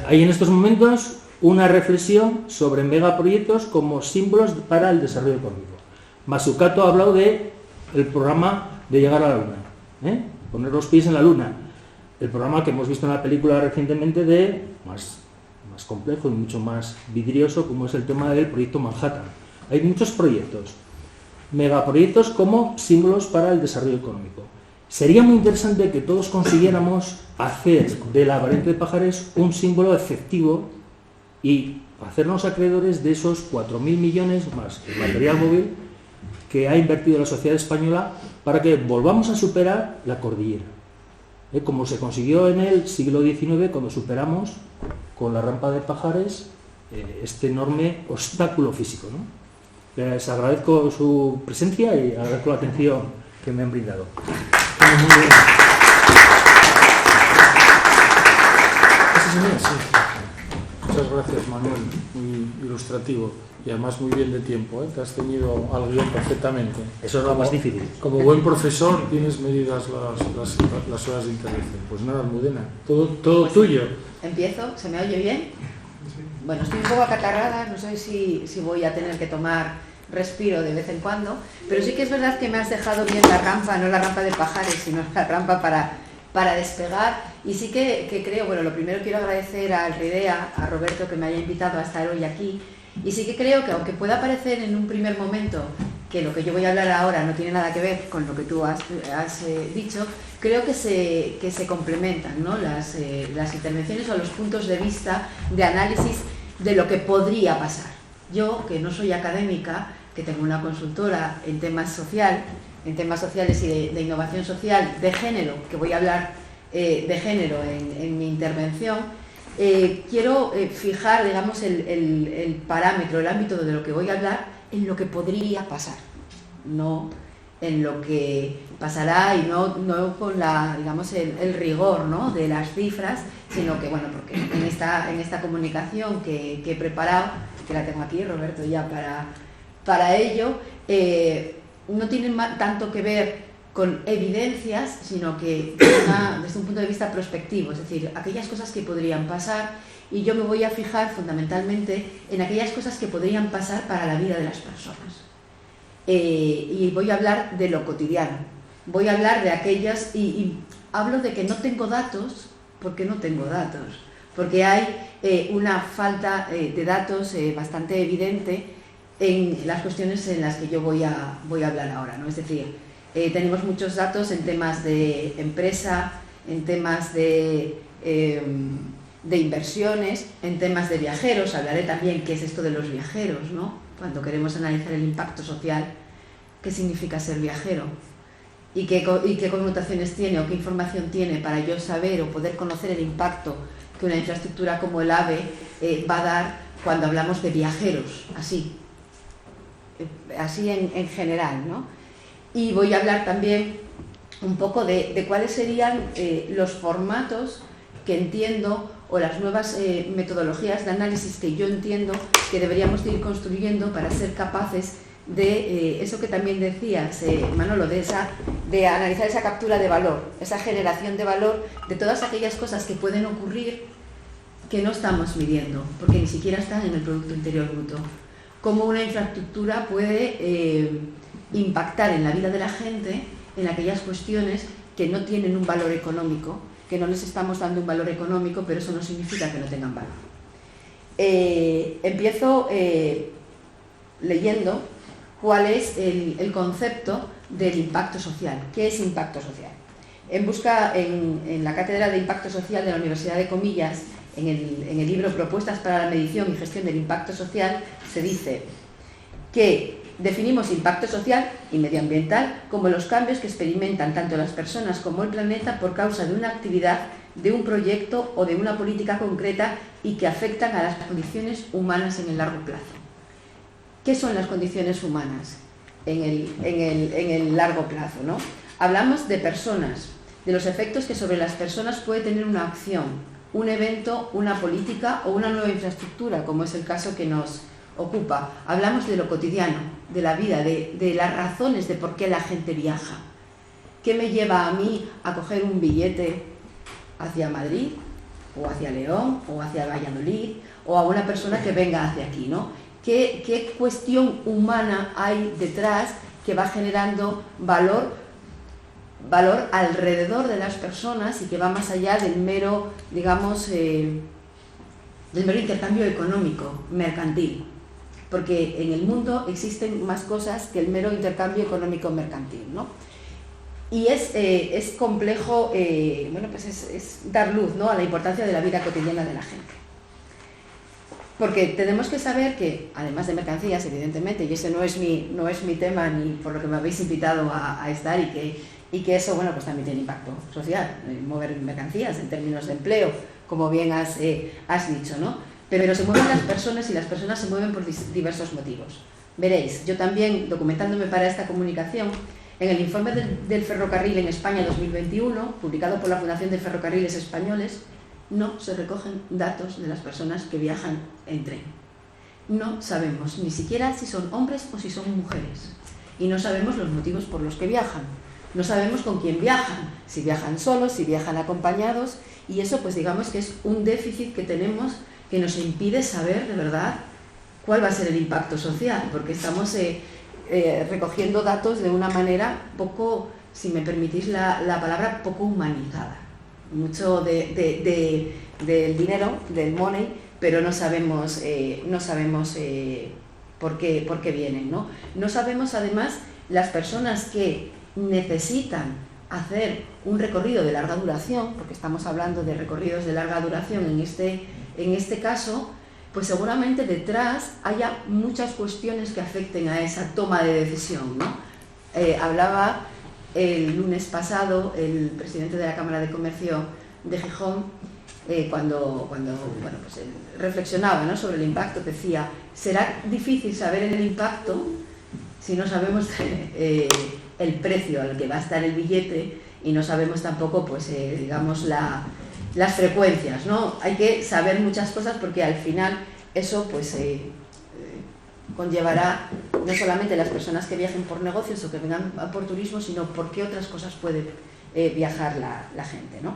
hay en estos momentos una reflexión sobre megaproyectos como símbolos para el desarrollo económico. Mazzucato ha hablado del programa de llegar a la Luna, poner los pies en la Luna. El programa que hemos visto en la película recientemente más complejo y mucho más vidrioso, como es el tema del proyecto Manhattan. Hay muchos proyectos, megaproyectos como símbolos para el desarrollo económico. Sería muy interesante que todos consiguiéramos hacer de la variante de Pajares un símbolo efectivo y hacernos acreedores de esos 4.000 millones más el material móvil que ha invertido la sociedad española para que volvamos a superar la cordillera. como se consiguió en el siglo XIX cuando superamos con la rampa de Pajares este enorme obstáculo físico, ¿no? Les agradezco su presencia y agradezco la atención que me han brindado. Muy bien. Sí. Muchas gracias, Manuel, muy ilustrativo y además muy bien de tiempo, ¿eh? Te has ceñido al guión perfectamente. Eso es lo más difícil. Como buen profesor tienes medidas las horas de intervención. Pues nada, Almudena, todo pues tuyo. Empiezo, ¿se me oye bien? Bueno, estoy un poco acatarrada, no sé si voy a tener que tomar respiro de vez en cuando, pero sí que es verdad que me has dejado bien la rampa, no la rampa de Pajares, sino la rampa para despegar, y sí que creo, bueno, lo primero quiero agradecer al RIDEA, a Roberto, que me haya invitado a estar hoy aquí, y sí que creo que aunque pueda parecer en un primer momento que lo que yo voy a hablar ahora no tiene nada que ver con lo que tú has dicho, creo que se complementan, ¿no? las intervenciones o los puntos de vista de análisis de lo que podría pasar. Yo, que no soy académica, que tengo una consultora en temas sociales y de innovación social, de género, que voy a hablar de género en mi intervención, quiero fijar, digamos, el parámetro, el ámbito de lo que voy a hablar en lo que podría pasar, no en lo que pasará y no con digamos, el rigor, ¿no?, de las cifras, sino que, bueno, porque en esta comunicación que he preparado, que la tengo aquí, Roberto, ya para ello, no tienen tanto que ver con evidencias, sino que desde un punto de vista prospectivo, es decir, aquellas cosas que podrían pasar, y yo me voy a fijar fundamentalmente en aquellas cosas que podrían pasar para la vida de las personas. Y voy a hablar de lo cotidiano, voy a hablar de aquellas, y hablo de que no tengo datos, porque no tengo datos, porque hay una falta de datos bastante evidente en las cuestiones en las que yo voy a hablar ahora, ¿no? Es decir, tenemos muchos datos en temas de empresa, en temas de inversiones, en temas de viajeros. Hablaré también qué es esto de los viajeros, ¿no? Cuando queremos analizar el impacto social, qué significa ser viajero y qué connotaciones tiene o qué información tiene para yo saber o poder conocer el impacto que una infraestructura como el AVE va a dar cuando hablamos de viajeros, así en general, ¿no? Y voy a hablar también un poco de cuáles serían los formatos que entiendo, o las nuevas metodologías de análisis que yo entiendo que deberíamos ir construyendo para ser capaces de eso que también decías, Manolo, de analizar esa captura de valor, esa generación de valor de todas aquellas cosas que pueden ocurrir que no estamos midiendo, porque ni siquiera están en el Producto Interior Bruto. Cómo una infraestructura puede impactar en la vida de la gente en aquellas cuestiones que no tienen un valor económico, que no les estamos dando un valor económico, pero eso no significa que no tengan valor. Empiezo leyendo cuál es el concepto del impacto social. ¿Qué es impacto social? En la Cátedra de Impacto Social de la Universidad de Comillas, en el libro Propuestas para la medición y gestión del impacto social, se dice que definimos impacto social y medioambiental como los cambios que experimentan tanto las personas como el planeta por causa de una actividad, de un proyecto o de una política concreta y que afectan a las condiciones humanas en el largo plazo. ¿Qué son las condiciones humanas en el largo plazo, ¿no? Hablamos de personas, de los efectos que sobre las personas puede tener una acción, un evento, una política o una nueva infraestructura, como es el caso que nos ocupa. Hablamos de lo cotidiano, de la vida, de las razones de por qué la gente viaja. ¿Qué me lleva a mí a coger un billete hacia Madrid, o hacia León, o hacia Valladolid, o a una persona que venga hacia aquí, ¿no? ¿Qué cuestión humana hay detrás que va generando valor alrededor de las personas y que va más allá del mero, digamos, del mero intercambio económico, mercantil? Porque en el mundo existen más cosas que el mero intercambio económico mercantil, ¿no? Y es complejo, bueno, pues es dar luz, ¿no?, a la importancia de la vida cotidiana de la gente. Porque tenemos que saber que, además de mercancías, evidentemente, y ese no es mi tema ni por lo que me habéis invitado a estar, y y que eso, bueno, pues también tiene impacto social, mover mercancías en términos de empleo, como bien has dicho, ¿no? Pero se mueven las personas y las personas se mueven por diversos motivos. Veréis, yo también, documentándome para esta comunicación, en el informe del ferrocarril en España 2021, publicado por la Fundación de Ferrocarriles Españoles, no se recogen datos de las personas que viajan en tren. No sabemos ni siquiera si son hombres o si son mujeres. Y no sabemos los motivos por los que viajan. No sabemos con quién viajan, si viajan solos, si viajan acompañados, y eso pues digamos que es un déficit que tenemos que nos impide saber de verdad cuál va a ser el impacto social, porque estamos recogiendo datos de una manera poco, si me permitís la palabra, poco humanizada. Mucho del dinero, del money, pero no sabemos por qué vienen, ¿no? No sabemos además las personas que necesitan hacer un recorrido de larga duración, porque estamos hablando de recorridos de larga duración en este caso, pues seguramente detrás haya muchas cuestiones que afecten a esa toma de decisión, ¿no? Hablaba el lunes pasado el presidente de la Cámara de Comercio de Gijón, cuando bueno, pues reflexionaba, ¿no?, sobre el impacto, decía, será difícil saber el impacto si no sabemos el precio al que va a estar el billete y no sabemos tampoco, pues, digamos, las frecuencias, ¿no? Hay que saber muchas cosas porque al final eso pues conllevará no solamente las personas que viajen por negocios o que vengan por turismo, sino por qué otras cosas puede viajar la gente, ¿no?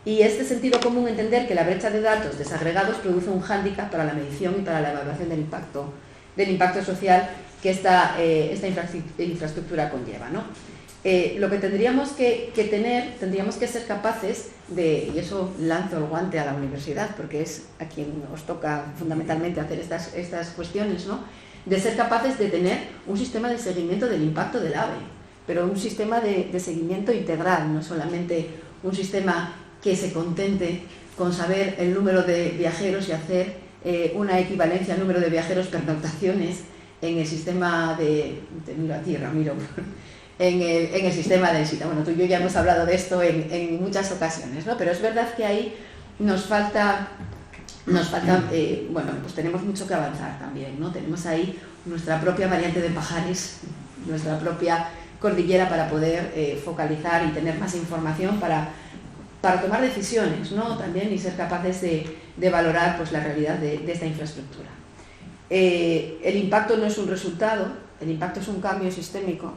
Y este sentido común, entender que la brecha de datos desagregados produce un hándicap para la medición y para la evaluación del impacto social que esta infraestructura conlleva, ¿no? Lo que tendríamos que ser capaces de, y eso lanzo el guante a la universidad, porque es a quien os toca fundamentalmente hacer estas cuestiones, ¿no?, de ser capaces de tener un sistema de seguimiento del impacto del AVE, pero un sistema de seguimiento integral, no solamente un sistema que se contente con saber el número de viajeros y hacer una equivalencia al número de viajeros pernoctaciones en el sistema te miro a ti, Ramiro, en el sistema de SITA. Bueno, tú y yo ya hemos hablado de esto en muchas ocasiones, ¿no? Pero es verdad que ahí nos falta, bueno, pues tenemos mucho que avanzar también, ¿no? Tenemos ahí nuestra propia variante de Pajares, nuestra propia cordillera para poder focalizar y tener más información para tomar decisiones, ¿no?, también, y ser capaces de valorar, pues, la realidad de esta infraestructura. El impacto no es un resultado, el impacto es un cambio sistémico,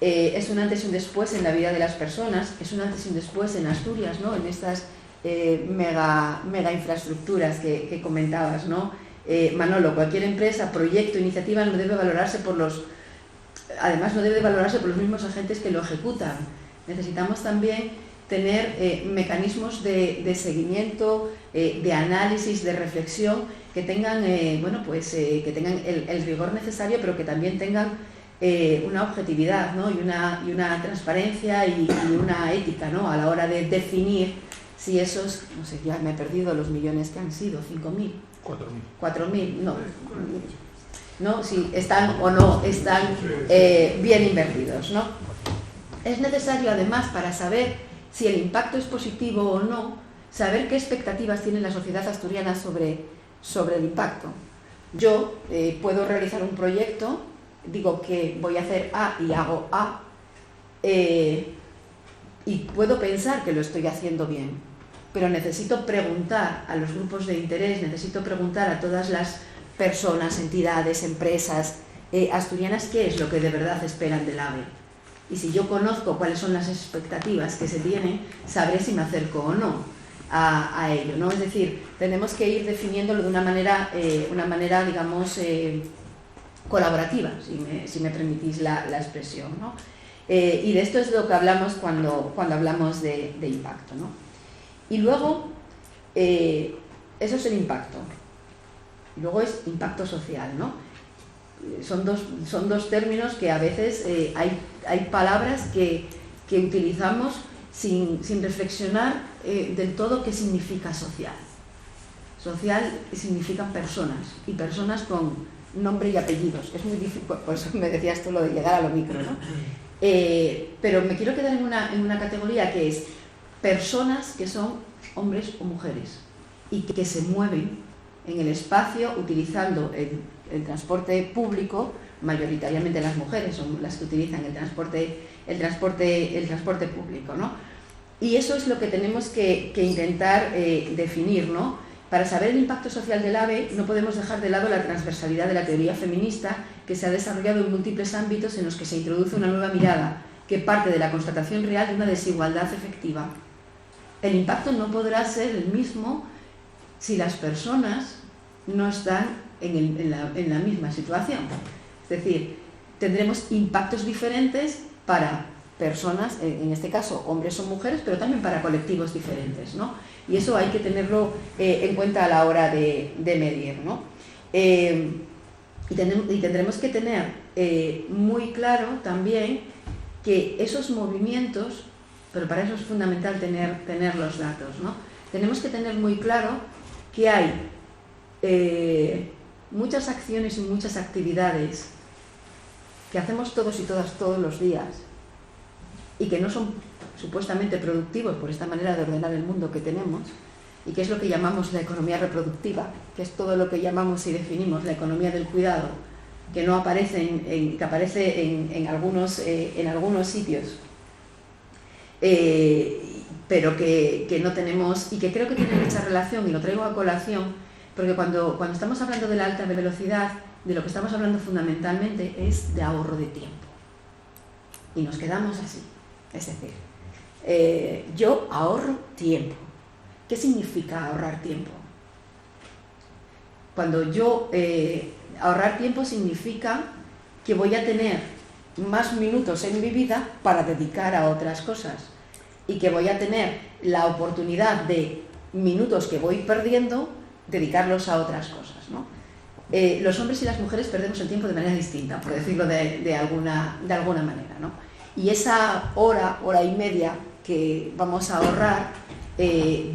es un antes y un después en la vida de las personas, es un antes y un después en Asturias, ¿no?, en estas mega infraestructuras que comentabas, ¿no? Manolo, cualquier empresa, proyecto, iniciativa no debe valorarse por los mismos agentes que lo ejecutan. Necesitamos también tener mecanismos de seguimiento, de análisis, de reflexión que tengan, que tengan el rigor necesario, pero que también tengan una objetividad, ¿no?, y una transparencia y una ética, ¿no?, a la hora de definir si esos, no sé, ya me he perdido los millones que han sido, 5.000, 4.000, no, si están o no están bien invertidos, ¿no? Es necesario, además, para saber si el impacto es positivo o no, saber qué expectativas tiene la sociedad asturiana sobre el impacto. Yo puedo realizar un proyecto, digo que voy a hacer A y hago A, y puedo pensar que lo estoy haciendo bien, pero necesito preguntar a los grupos de interés, necesito preguntar a todas las personas, entidades, empresas asturianas qué es lo que de verdad esperan del AVE. Y si yo conozco cuáles son las expectativas que se tienen, sabré si me acerco o no a ello, ¿no? Es decir, tenemos que ir definiéndolo de una manera digamos, colaborativa, si me permitís la expresión, ¿no? Y de esto es lo que hablamos cuando hablamos de impacto, ¿no? Y luego, eso es el impacto. Y luego es impacto social, ¿no? Son dos términos que a veces hay palabras que utilizamos sin reflexionar del todo qué significa social. Social significan personas, y personas con nombre y apellidos. Es muy difícil, por eso me decías tú lo de llegar a lo micro, ¿no? Pero me quiero quedar en una categoría que es personas que son hombres o mujeres y que se mueven en el espacio utilizando el transporte público. Mayoritariamente las mujeres son las que utilizan el transporte público, ¿no? Y eso es lo que tenemos que intentar definir, ¿no? Para saber el impacto social del AVE no podemos dejar de lado la transversalidad de la teoría feminista, que se ha desarrollado en múltiples ámbitos en los que se introduce una nueva mirada que parte de la constatación real de una desigualdad efectiva. El impacto no podrá ser el mismo si las personas no están en la misma situación. Es decir, tendremos impactos diferentes para personas, en este caso hombres o mujeres, pero también para colectivos diferentes, ¿no? Y eso hay que tenerlo en cuenta a la hora de medir, ¿no? Y tendremos que tener muy claro también que esos movimientos, pero para eso es fundamental tener los datos, ¿no? Tenemos que tener muy claro que hay muchas acciones y muchas actividades que hacemos todos y todas todos los días y que no son supuestamente productivos por esta manera de ordenar el mundo que tenemos, y que es lo que llamamos la economía reproductiva, que es todo lo que llamamos y definimos la economía del cuidado, que no aparece que aparece en algunos sitios, pero que no tenemos, y que creo que tiene mucha relación, y lo traigo a colación, porque cuando estamos hablando de la alta velocidad, de lo que estamos hablando fundamentalmente es de ahorro de tiempo. Y nos quedamos así. Es decir, yo ahorro tiempo. ¿Qué significa ahorrar tiempo? Cuando yo ahorrar tiempo significa que voy a tener más minutos en mi vida para dedicar a otras cosas y que voy a tener la oportunidad de minutos que voy perdiendo, dedicarlos a otras cosas, ¿no? Los hombres y las mujeres perdemos el tiempo de manera distinta, por decirlo de alguna manera, ¿no? Y esa hora y media que vamos a ahorrar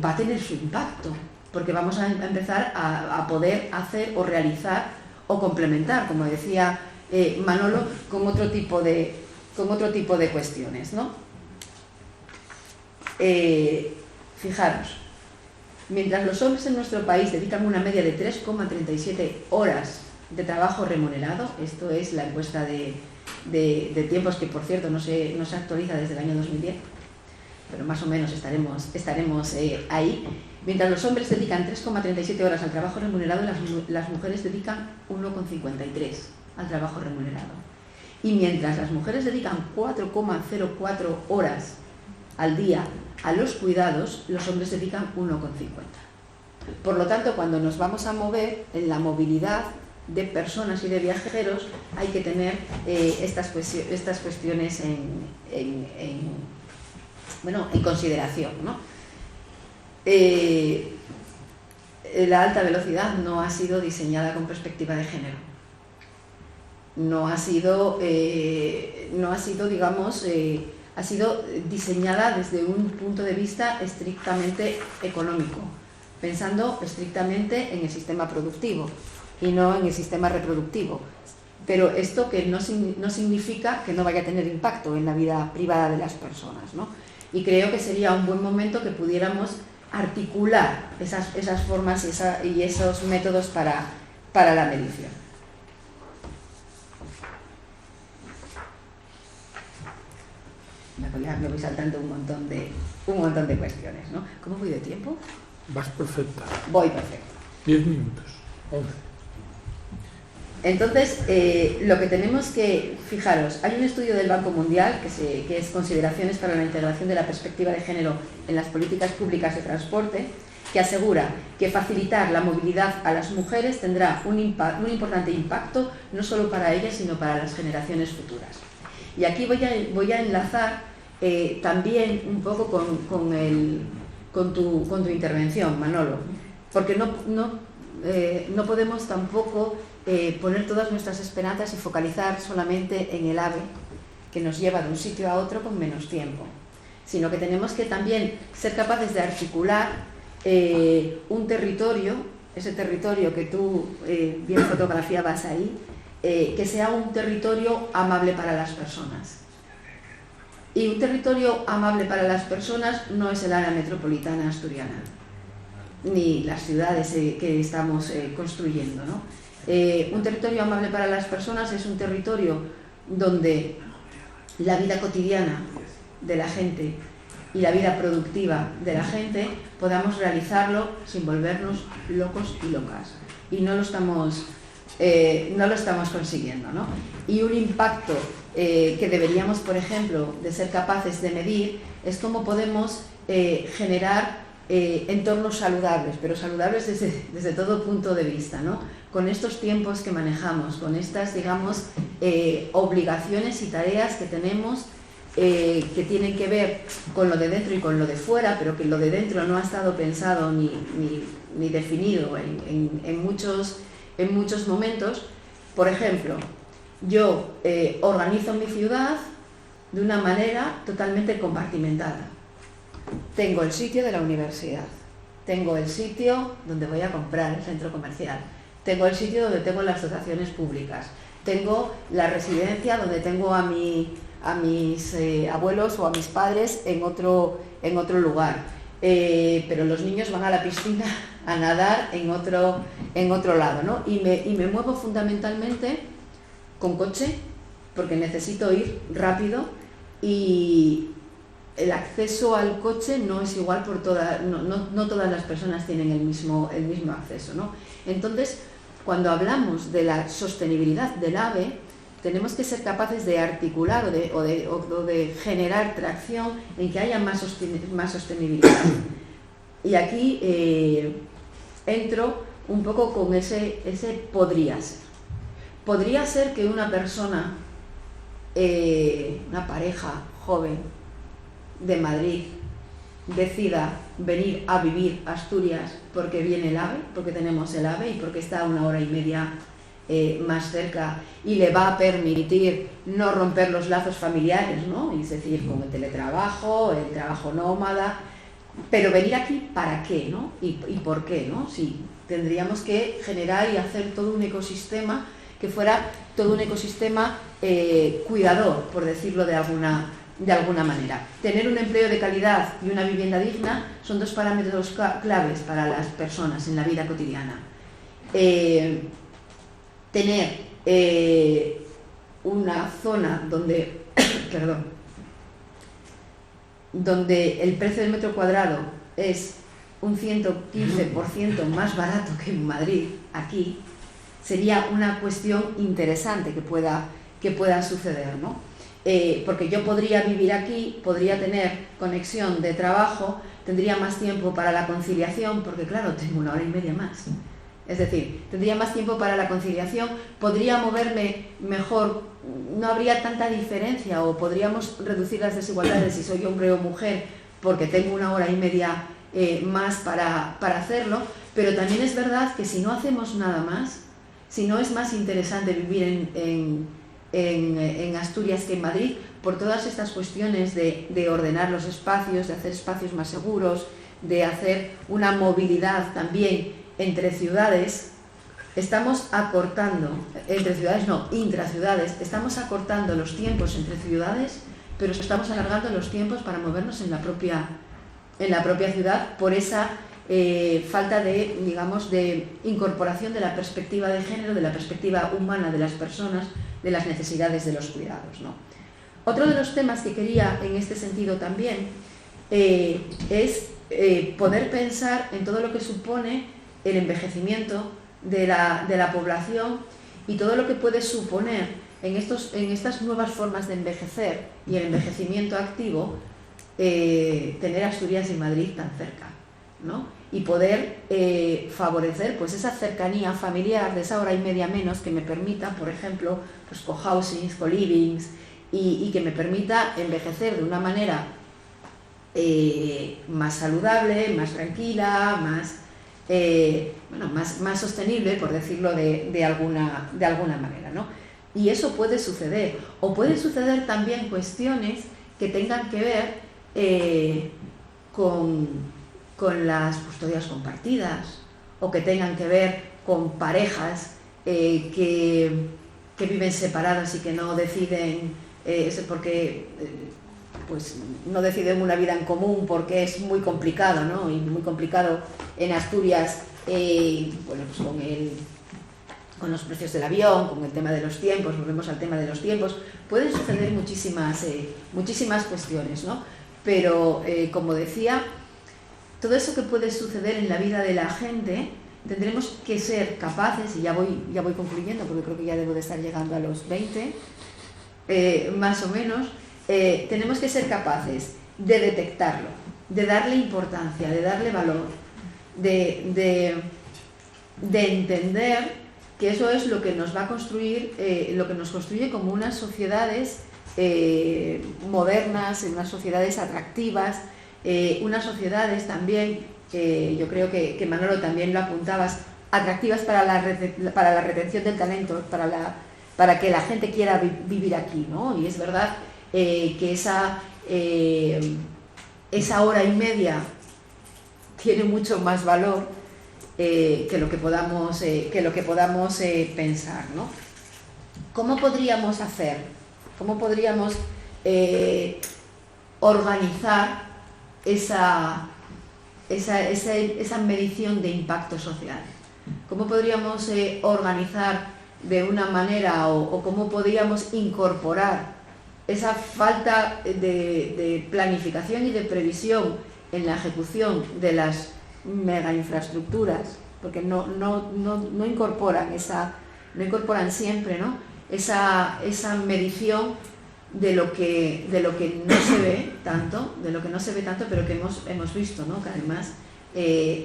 va a tener su impacto, porque vamos a empezar a poder hacer o realizar o complementar, como decía Manolo, con otro tipo de cuestiones, ¿no? Fijaros, mientras los hombres en nuestro país dedican una media de 3,37 horas de trabajo remunerado, esto es la encuesta de tiempos que, por cierto, no se actualiza desde el año 2010, pero más o menos estaremos ahí. Mientras los hombres dedican 3,37 horas al trabajo remunerado, las mujeres dedican 1,53 al trabajo remunerado. Y mientras las mujeres dedican 4,04 horas al día a los cuidados, los hombres dedican 1,50. Por lo tanto, cuando nos vamos a mover en la movilidad de personas y de viajeros, hay que tener estas cuestiones en consideración, ¿no? La alta velocidad no ha sido diseñada con perspectiva de género. No ha sido, digamos, ha sido diseñada desde un punto de vista estrictamente económico, pensando estrictamente en el sistema productivo y no en el sistema reproductivo. Pero esto que no significa que no vaya a tener impacto en la vida privada de las personas, ¿no? Y creo que sería un buen momento que pudiéramos articular esas formas y esos métodos para la medición. Me voy saltando un montón de cuestiones, ¿no? ¿Cómo voy de tiempo? Vas perfecta. Voy perfecto. 10 minutos, 11. Entonces, lo que tenemos que, fijaros, hay un estudio del Banco Mundial que es Consideraciones para la integración de la perspectiva de género en las políticas públicas de transporte, que asegura que facilitar la movilidad a las mujeres tendrá un importante impacto no solo para ellas, sino para las generaciones futuras. Y aquí voy a enlazar también un poco con tu intervención, Manolo, porque no podemos tampoco poner todas nuestras esperanzas y focalizar solamente en el AVE, que nos lleva de un sitio a otro con menos tiempo, sino que tenemos que también ser capaces de articular un territorio, ese territorio que tú bien fotografiabas ahí, que sea un territorio amable para las personas. Y un territorio amable para las personas no es el área metropolitana asturiana, ni las ciudades que estamos construyendo, ¿no? Un territorio amable para las personas es un territorio donde la vida cotidiana de la gente y la vida productiva de la gente podamos realizarlo sin volvernos locos y locas. Y no lo estamos consiguiendo, ¿no? Y un impacto que deberíamos, por ejemplo, de ser capaces de medir es cómo podemos generar entornos saludables, pero saludables desde todo punto de vista, ¿no? Con estos tiempos que manejamos, con estas, digamos, obligaciones y tareas que tenemos que tienen que ver con lo de dentro y con lo de fuera, pero que lo de dentro no ha estado pensado ni definido en muchos momentos. Por ejemplo, yo organizo mi ciudad de una manera totalmente compartimentada. Tengo el sitio de la universidad, tengo el sitio donde voy a comprar, el centro comercial, tengo el sitio donde tengo las dotaciones públicas, tengo la residencia donde tengo a mis abuelos o a mis padres en otro lugar, pero los niños van a la piscina a nadar en otro lado, ¿no? Y me muevo fundamentalmente con coche porque necesito ir rápido y el acceso al coche no es igual por no todas las personas tienen el mismo acceso, ¿no? Entonces, cuando hablamos de la sostenibilidad del AVE, tenemos que ser capaces de articular o de generar tracción en que haya más sostenibilidad. Y aquí entro un poco con ese podría ser. Podría ser que una persona, una pareja joven de Madrid, decida venir a vivir a Asturias porque viene el AVE, porque tenemos el AVE y porque está a 1 hora y media más cerca y le va a permitir no romper los lazos familiares, ¿no? Es decir, con el teletrabajo, el trabajo nómada, pero venir aquí ¿para qué, no? ¿Y por qué, no? Sí, tendríamos que generar y hacer todo un ecosistema que fuera todo un ecosistema cuidador, por decirlo de alguna manera. Tener un empleo de calidad y una vivienda digna son 2 parámetros claves para las personas en la vida cotidiana. Tener una zona donde, donde el precio del metro cuadrado es un 115% más barato que en Madrid, aquí, sería una cuestión interesante que pueda suceder, ¿no? Porque yo podría vivir aquí, podría tener conexión de trabajo, tendría más tiempo para la conciliación, porque claro, tengo 1 hora y media más. Es decir, tendría más tiempo para la conciliación, podría moverme mejor, no habría tanta diferencia o podríamos reducir las desigualdades si soy hombre o mujer, porque tengo 1 hora y media más para hacerlo, pero también es verdad que si no hacemos nada más, si no es más interesante vivir en Asturias que en Madrid, por todas estas cuestiones de ordenar los espacios, de hacer espacios más seguros, de hacer una movilidad también entre ciudades, estamos acortando, entre ciudades no, intraciudades, estamos acortando los tiempos entre ciudades, pero estamos alargando los tiempos para movernos en la propia ciudad por esa falta de, digamos, de incorporación de la perspectiva de género, de la perspectiva humana de las personas, de las necesidades de los cuidados, ¿no? Otro de los temas que quería en este sentido también es poder pensar en todo lo que supone el envejecimiento de la población y todo lo que puede suponer en estas nuevas formas de envejecer y el envejecimiento activo tener Asturias y Madrid tan cerca, ¿no? Y poder favorecer pues esa cercanía familiar de esa 1 hora y media menos que me permita, por ejemplo, pues co-housings, co-livings y que me permita envejecer de una manera más saludable, más tranquila, más sostenible, por decirlo de alguna manera, ¿no? Y eso puede suceder. O pueden suceder también cuestiones que tengan que ver con las custodias compartidas o que tengan que ver con parejas que viven separadas y que no deciden, porque pues no deciden una vida en común porque es muy complicado, ¿no? Y muy complicado en Asturias, bueno, pues con los precios del avión, con el tema de los tiempos, volvemos al tema de los tiempos, pueden suceder muchísimas cuestiones, ¿no? Pero, como decía, todo eso que puede suceder en la vida de la gente, tendremos que ser capaces, y ya voy concluyendo porque creo que ya debo de estar llegando a los 20, más o menos, tenemos que ser capaces de detectarlo, de darle importancia, de darle valor, de entender que eso es lo que nos va a construir, lo que nos construye como unas sociedades modernas, unas sociedades atractivas, unas sociedades también, yo creo que Manolo también lo apuntabas, atractivas para la retención del talento, para que la gente quiera vivir aquí, ¿no? Y es verdad que esa hora y media tiene mucho más valor que lo que podamos pensar, ¿no? ¿Cómo podríamos hacer? ¿Cómo podríamos organizar esa medición de impacto social? ¿Cómo podríamos organizar de una manera o cómo podríamos incorporar esa falta de planificación y de previsión en la ejecución de las mega infraestructuras, porque no incorporan siempre, ¿no? esa medición de lo que no se ve tanto, pero que hemos visto, ¿no? Que además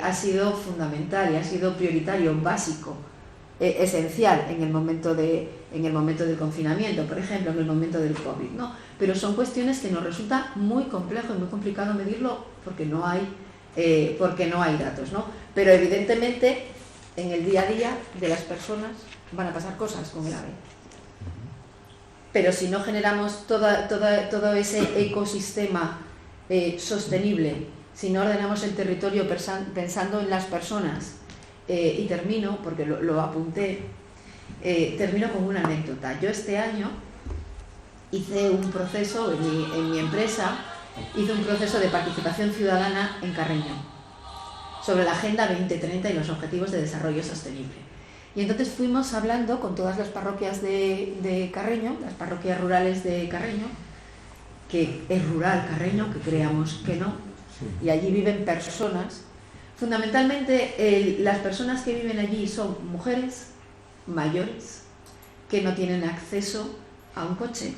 ha sido fundamental y ha sido prioritario, básico, esencial en el momento del confinamiento, por ejemplo, en el momento del COVID, ¿no? Pero son cuestiones que nos resulta muy complejo y muy complicado medirlo porque no hay datos, ¿no? Pero evidentemente en el día a día de las personas van a pasar cosas con el AVE. Pero si no generamos todo ese ecosistema sostenible, si no ordenamos el territorio pensando en las personas, y termino, porque lo apunté, termino con una anécdota. Yo este año hice un proceso en mi empresa, hice un proceso de participación ciudadana en Carreño sobre la Agenda 2030 y los Objetivos de Desarrollo Sostenible. Y entonces fuimos hablando con todas las parroquias de Carreño, las parroquias rurales de Carreño, que es rural Carreño, que creamos que no, y allí viven personas. Fundamentalmente las personas que viven allí son mujeres mayores que no tienen acceso a un coche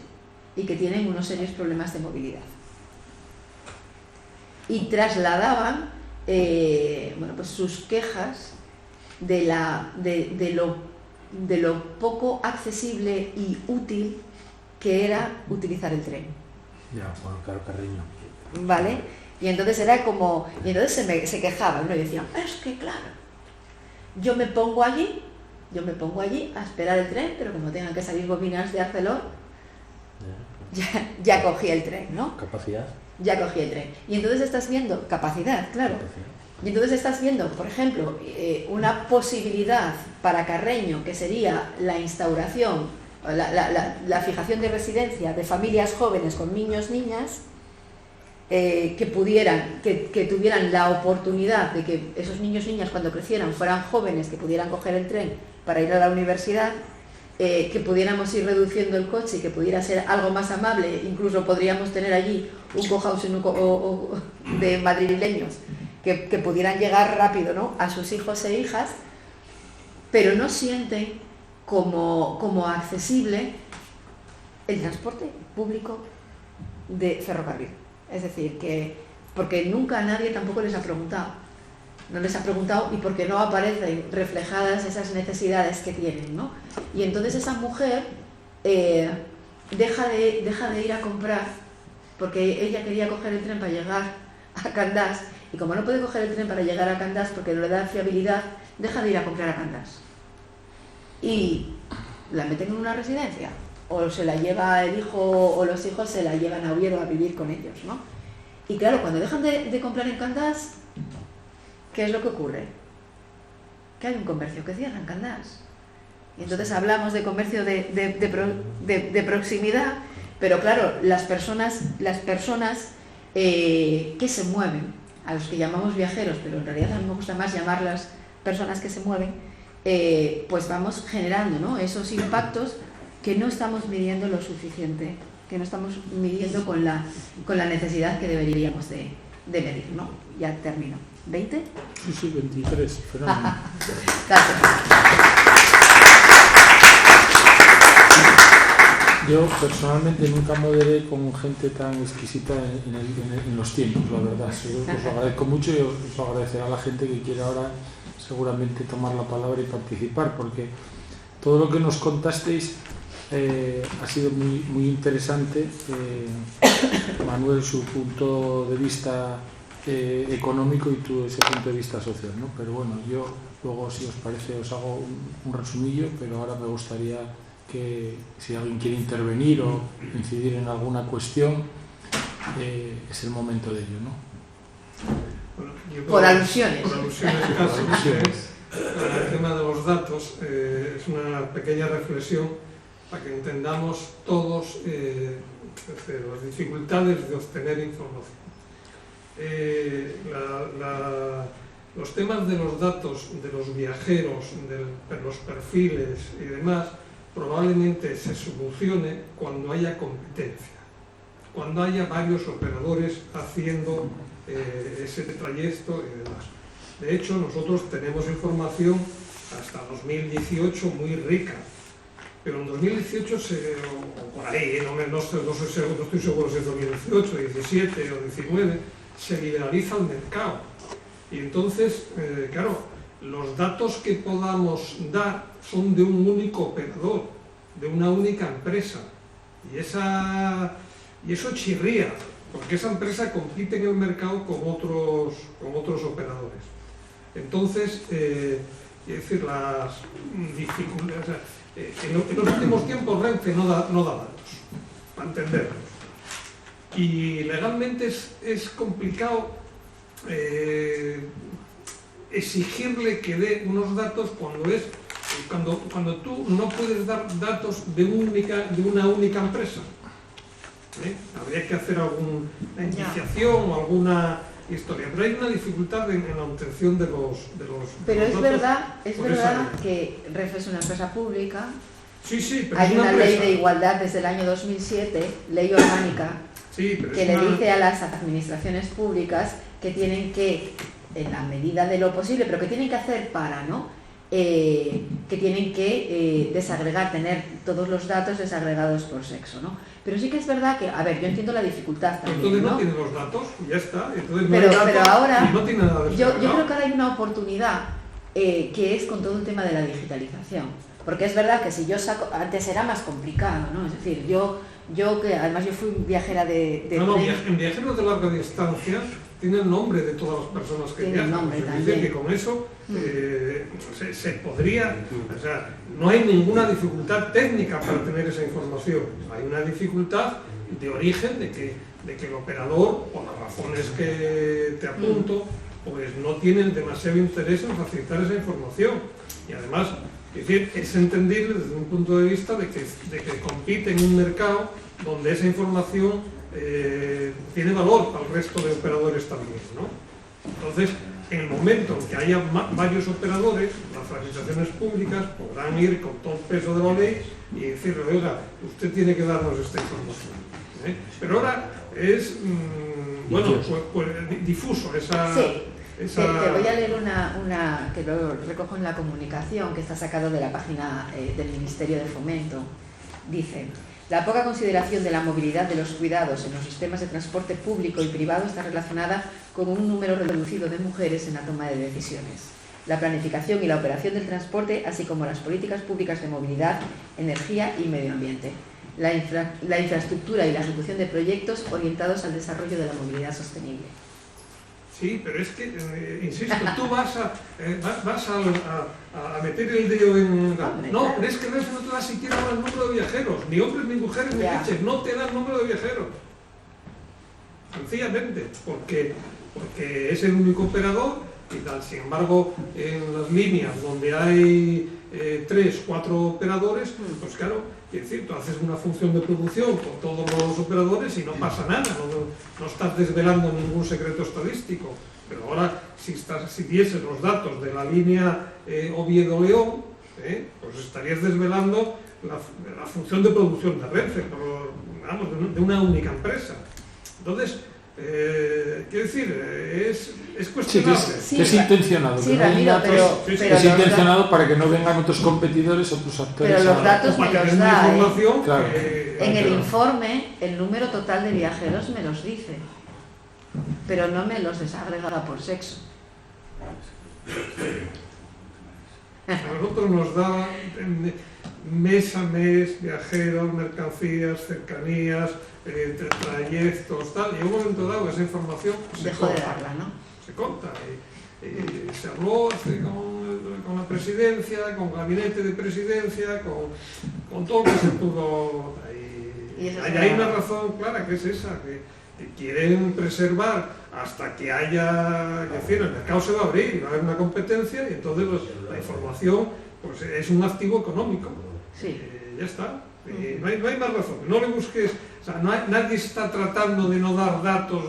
y que tienen unos serios problemas de movilidad. Y trasladaban pues sus quejas de lo poco accesible y útil que era utilizar el tren. Ya, bueno, claro, Carreño. ¿Vale? Y entonces era como... Y entonces se quejaban, ¿no? Y decían, es que claro, yo me pongo allí a esperar el tren, pero como tengan que salir bobinas de Arcelor, ya cogí el tren, ¿no? Capacidad. Ya cogí el tren. Y entonces estás viendo capacidad, claro. Y entonces estás viendo, por ejemplo, una posibilidad para Carreño, que sería la instauración, la fijación de residencia de familias jóvenes con niños, niñas, que tuvieran la oportunidad de que esos niños, niñas, cuando crecieran, fueran jóvenes, que pudieran coger el tren para ir a la universidad, que pudiéramos ir reduciendo el coche y que pudiera ser algo más amable. Incluso podríamos tener allí un cohousing de madrileños que pudieran llegar rápido, ¿no?, a sus hijos e hijas, pero no sienten como accesible el transporte público de ferrocarril. Es decir, porque nunca nadie tampoco les ha preguntado. No les ha preguntado y porque no aparecen reflejadas esas necesidades que tienen, ¿no? Y entonces esa mujer deja de ir a comprar porque ella quería coger el tren para llegar a Candás, y como no puede coger el tren para llegar a Candás porque no le da fiabilidad, deja de ir a comprar a Candás. Y la meten en una residencia, o se la lleva el hijo o los hijos se la llevan a Oviedo a vivir con ellos, ¿no? Y claro, cuando dejan de comprar en Candás, ¿qué es lo que ocurre? Que hay un comercio que cierra en Candás. Y entonces hablamos de comercio de proximidad, Pero claro, las personas que se mueven, a los que llamamos viajeros, pero en realidad a mí me gusta más llamarlas personas que se mueven, pues vamos generando, ¿no?, esos impactos que no estamos midiendo lo suficiente, que no estamos midiendo con la necesidad que deberíamos de medir, ¿no? Ya termino. ¿20? Sí, 23. Fenómeno. Gracias. Yo personalmente nunca moderé con gente tan exquisita en los tiempos, la verdad. Yo os lo agradezco mucho y os lo agradeceré a la gente que quiere ahora seguramente tomar la palabra y participar, porque todo lo que nos contasteis ha sido muy, muy interesante. Manuel, su punto de vista económico, y tú ese punto de vista social, ¿no? Pero bueno, yo luego, si os parece, os hago un resumillo, pero ahora me gustaría que si alguien quiere intervenir o incidir en alguna cuestión, es el momento de ello, ¿no? Bueno, por alusiones. Por alusiones casi. El tema de los datos es una pequeña reflexión para que entendamos todos las dificultades de obtener información. Los temas de los datos, de los viajeros, de los perfiles y demás, probablemente se solucione cuando haya competencia, cuando haya varios operadores haciendo ese trayecto y demás. De hecho, nosotros tenemos información hasta 2018 muy rica, pero en 2018, o por ahí, no estoy seguro si es 2018, 17 o 19, se liberaliza el mercado. Y entonces, claro, los datos que podamos dar son de un único operador, de una única empresa. Y eso chirría, porque esa empresa compite en el mercado con otros operadores. Entonces, es decir, las dificultades... En los últimos tiempos Renfe no da datos, para entenderlos. Y legalmente es complicado exigirle que dé unos datos cuando tú no puedes dar datos de una única empresa. Habría que hacer alguna iniciación o alguna historia, pero hay una dificultad en la obtención de los pero datos. Es verdad que Renfe es una empresa pública. Sí, pero hay es una empresa. ley de igualdad desde el año 2007, ley orgánica, sí, que le dice a las administraciones públicas que tienen que, en la medida de lo posible, pero que tienen que hacer para, ¿no?, que tienen que desagregar, tener todos los datos desagregados por sexo, ¿no? Pero sí que es verdad que, a ver, yo entiendo la dificultad también, entonces no ¿no? tiene los datos, ya está. Entonces Pero no hay datos ahora, y no tiene nada de yo creo que ahora hay una oportunidad que es con todo el tema de la digitalización. Porque es verdad que si yo saco, antes era más complicado, ¿no? Es decir, yo que además yo fui viajera de en viajeros de larga distancia tiene el nombre de todas las personas que tiene viajan. nombre Es también. decir, que con eso se podría, o sea, no hay ninguna dificultad técnica para tener esa información. Hay una dificultad de origen de que el operador, por las razones que te apunto, pues no tienen demasiado interés en facilitar esa información. Y además, es decir, es entendible desde un punto de vista de que compite en un mercado donde esa información tiene valor al resto de operadores también, ¿no? Entonces, en el momento en que haya varios operadores, las administraciones públicas podrán ir con todo el peso de la ley y decirle, oiga, usted tiene que darnos esta información, ¿eh? Pero ahora es, pues, difuso esa... Sí. Te voy a leer una que lo recojo en la comunicación, que está sacado de la página del Ministerio de Fomento. Dice: la poca consideración de la movilidad de los cuidados en los sistemas de transporte público y privado está relacionada con un número reducido de mujeres en la toma de decisiones. La planificación y la operación del transporte, así como las políticas públicas de movilidad, energía y medio ambiente. La infraestructura y la ejecución de proyectos orientados al desarrollo de la movilidad sostenible. Sí, pero es que, insisto, tú vas a meter el dedo en... No, pero es que no te da siquiera el número de viajeros, ni hombres, ni mujeres, ni leches, no te da el número de viajeros. Sencillamente, porque es el único operador y tal. Sin embargo, en las líneas donde hay 3, 4 operadores, pues claro, es decir, tú haces una función de producción con todos los operadores y no pasa nada, no estás desvelando ningún secreto estadístico. Pero ahora, si dieses los datos de la línea Oviedo-León, pues estarías desvelando la función de producción de Renfe, vamos, de una única empresa. Entonces, quiero decir, es cuestionable. Que es intencionado. Sí, Ramiro, es intencionado para que no vengan otros competidores, otros actores. Pero los datos me los da, Claro. En el informe, el número total de viajeros me los dice, pero no me los desagrega por sexo. A nosotros nos da mes a mes viajeros, mercancías, cercanías, trayectos, tal, y en un momento dado esa información dejó de darla, ¿no? Se corta. Se habló con la presidencia, con el gabinete de presidencia, con todo lo que se pudo. Y hay una razón clara, que es esa, que quieren preservar hasta que haya, es decir, el mercado se va a abrir, va a haber una competencia y entonces la información pues, es un activo económico. Sí. Ya está. No hay más razón. No le busques, o sea, nadie está tratando de no dar datos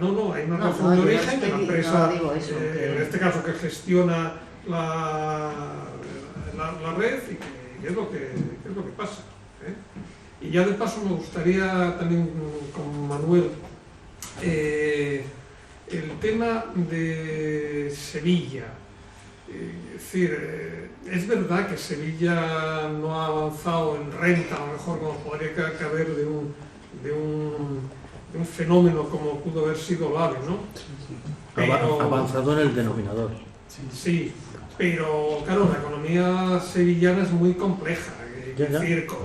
no, hay una razón de origen, la empresa, en este caso que gestiona la red y que es lo que pasa. Y ya de paso me gustaría también con Manuel el tema de Sevilla. Es decir, es verdad que Sevilla no ha avanzado en renta, a lo mejor como podría caber de un fenómeno como pudo haber sido el AVE, ¿no? Pero, avanzado en el denominador. Sí, pero claro, la economía sevillana es muy compleja, es decir, con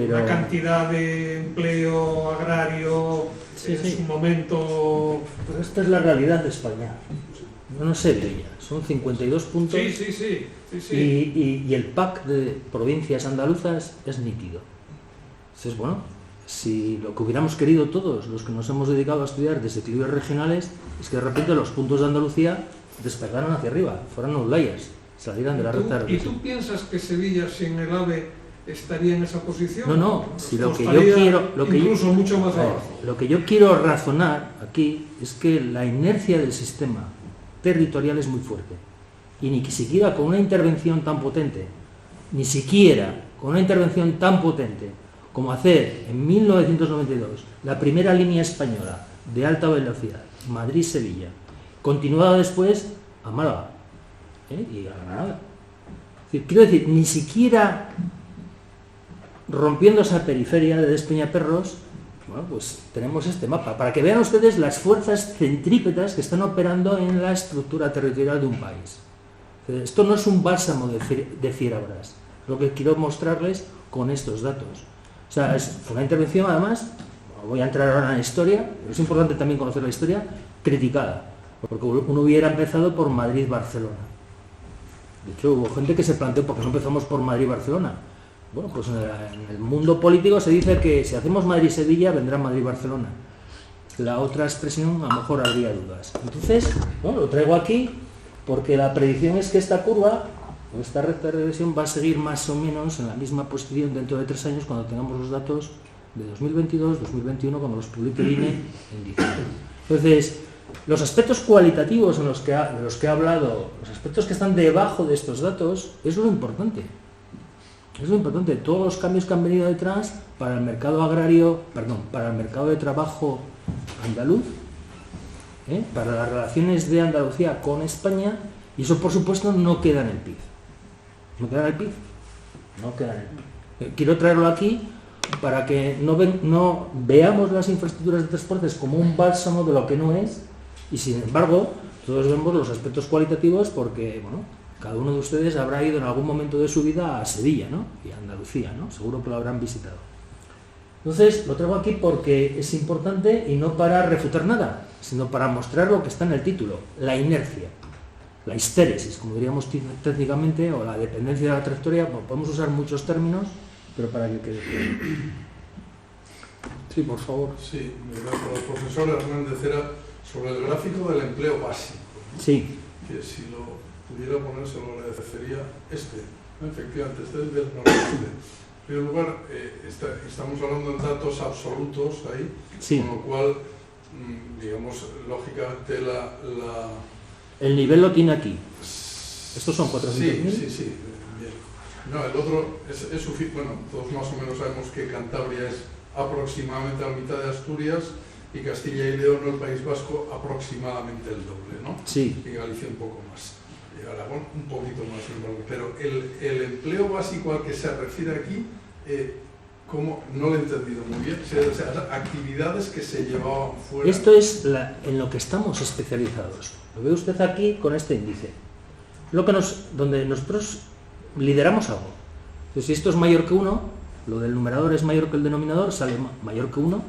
una cantidad de empleo agrario en su momento. Pues esta es la realidad de España. No sé de ella, son 52 puntos. Sí. Y el pack de provincias andaluzas es nítido. Entonces, bueno, si lo que hubiéramos querido todos los que nos hemos dedicado a estudiar desequilibrios regionales es que de repente los puntos de Andalucía despegaran hacia arriba, fueran outliers, salieran de la recta de ¿Y tú piensas que Sevilla sin el AVE estaría en esa posición? No, si lo que yo quiero, mucho más abajo. Lo que yo quiero razonar aquí es que la inercia del sistema territorial es muy fuerte y ni siquiera con una intervención tan potente, como hacer en 1992 la primera línea española de alta velocidad Madrid-Sevilla, continuada después a Málaga y a Granada. Quiero decir, ni siquiera rompiendo esa periferia de Despeñaperros, bueno, pues tenemos este mapa, para que vean ustedes las fuerzas centrípetas que están operando en la estructura territorial de un país. Esto no es un bálsamo de fierabrás, lo que quiero mostrarles con estos datos. O sea, fue una intervención, además, no voy a entrar ahora en la historia, pero es importante también conocer la historia, criticada, porque uno hubiera empezado por Madrid-Barcelona. De hecho, hubo gente que se planteó, ¿por qué no empezamos por Madrid-Barcelona? Bueno, pues en el mundo político se dice que si hacemos Madrid-Sevilla, vendrá Madrid-Barcelona. La otra expresión, a lo mejor habría dudas. Entonces, bueno, lo traigo aquí porque la predicción es que esta curva, o esta recta de regresión, va a seguir más o menos en la misma posición dentro de 3 años cuando tengamos los datos de 2022, 2021, cuando los publique el INE en diciembre. Entonces, los aspectos cualitativos de los que he hablado, los aspectos que están debajo de estos datos, es lo importante. Es lo importante, todos los cambios que han venido detrás para el mercado para el mercado de trabajo andaluz, para las relaciones de Andalucía con España, y eso por supuesto no queda en el PIB. ¿No queda en el PIB? No queda en el PIB. Quiero traerlo aquí para que no veamos las infraestructuras de transportes como un bálsamo de lo que no es, y sin embargo todos vemos los aspectos cualitativos porque, bueno, cada uno de ustedes habrá ido en algún momento de su vida a Sevilla, ¿no? Y a Andalucía, ¿no? Seguro que lo habrán visitado. Entonces, lo traigo aquí porque es importante y no para refutar nada, sino para mostrar lo que está en el título, la inercia, la histéresis, como diríamos técnicamente, o la dependencia de la trayectoria. Bueno, podemos usar muchos términos, pero para que quede claro. Sí, por favor. Sí, el profesor Hernández era sobre el gráfico del empleo básico, Sí. Que si lo pudiera poner se lo agradecería efectivamente, este es del noroeste. En primer lugar, estamos hablando en datos absolutos ahí, Sí. con lo cual, digamos, lógicamente El nivel lo tiene aquí. Estos son 400.000. Sí, bien. No, el otro es suficiente. Bueno, todos más o menos sabemos que Cantabria es aproximadamente a la mitad de Asturias y Castilla y León, el País Vasco, aproximadamente el doble, ¿no? Sí. Y Galicia un poco más. Y Aragón un poquito más. Pero el empleo básico al que se refiere aquí, ¿cómo? No lo he entendido muy bien. O sea, actividades que se llevaban fuera. Esto es en lo que estamos especializados. Lo ve usted aquí con este índice. Donde nosotros lideramos algo. Entonces, si esto es mayor que 1, lo del numerador es mayor que el denominador, sale mayor que 1.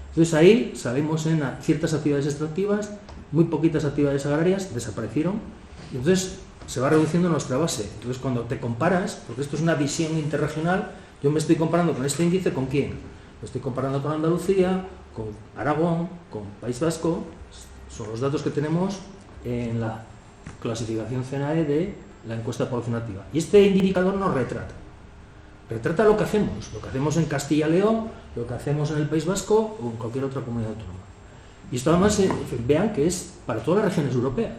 Entonces ahí salimos en ciertas actividades extractivas, muy poquitas actividades agrarias desaparecieron, y entonces se va reduciendo nuestra base. Entonces cuando te comparas, porque esto es una visión interregional, yo me estoy comparando con este índice, ¿con quién? Lo estoy comparando con Andalucía, con Aragón, con País Vasco. Son los datos que tenemos en la clasificación CNAE de la encuesta poblacionativa. Y este indicador nos retrata lo que hacemos en Castilla y León, lo que hacemos en el País Vasco o en cualquier otra comunidad autónoma. Y esto además, vean que es para todas las regiones europeas.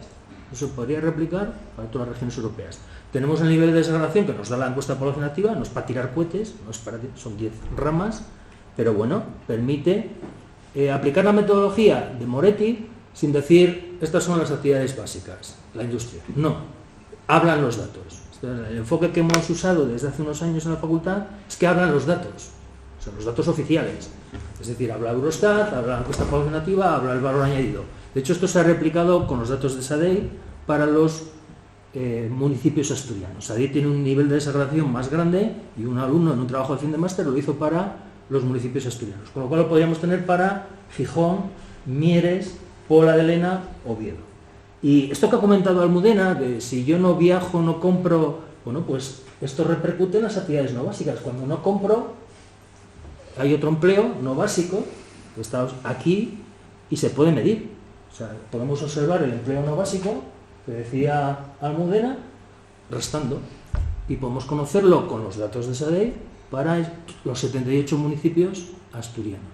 Eso se podría replicar para todas las regiones europeas. Tenemos el nivel de desagradación que nos da la encuesta poblacionativa, no es para tirar cohetes, son 10 ramas, pero bueno, permite aplicar la metodología de Moretti sin decir, estas son las actividades básicas, la industria. No, hablan los datos. El enfoque que hemos usado desde hace unos años en la facultad es que hablan los datos, o sea, los datos oficiales. Es decir, habla Eurostat, habla la encuesta poblacionativa, habla el valor añadido. De hecho, esto se ha replicado con los datos de SADEI para los municipios asturianos. SADEI tiene un nivel de desagradación más grande y un alumno en un trabajo de fin de máster lo hizo para los municipios asturianos. Con lo cual lo podríamos tener para Gijón, Mieres, Pola de Lena, Oviedo. Y esto que ha comentado Almudena, de si yo no viajo, no compro, bueno, pues esto repercute en las actividades no básicas. Cuando no compro, hay otro empleo no básico, que está aquí y se puede medir. O sea, podemos observar el empleo no básico, que decía Almudena, restando. Y podemos conocerlo con los datos de SADEI para los 78 municipios asturianos.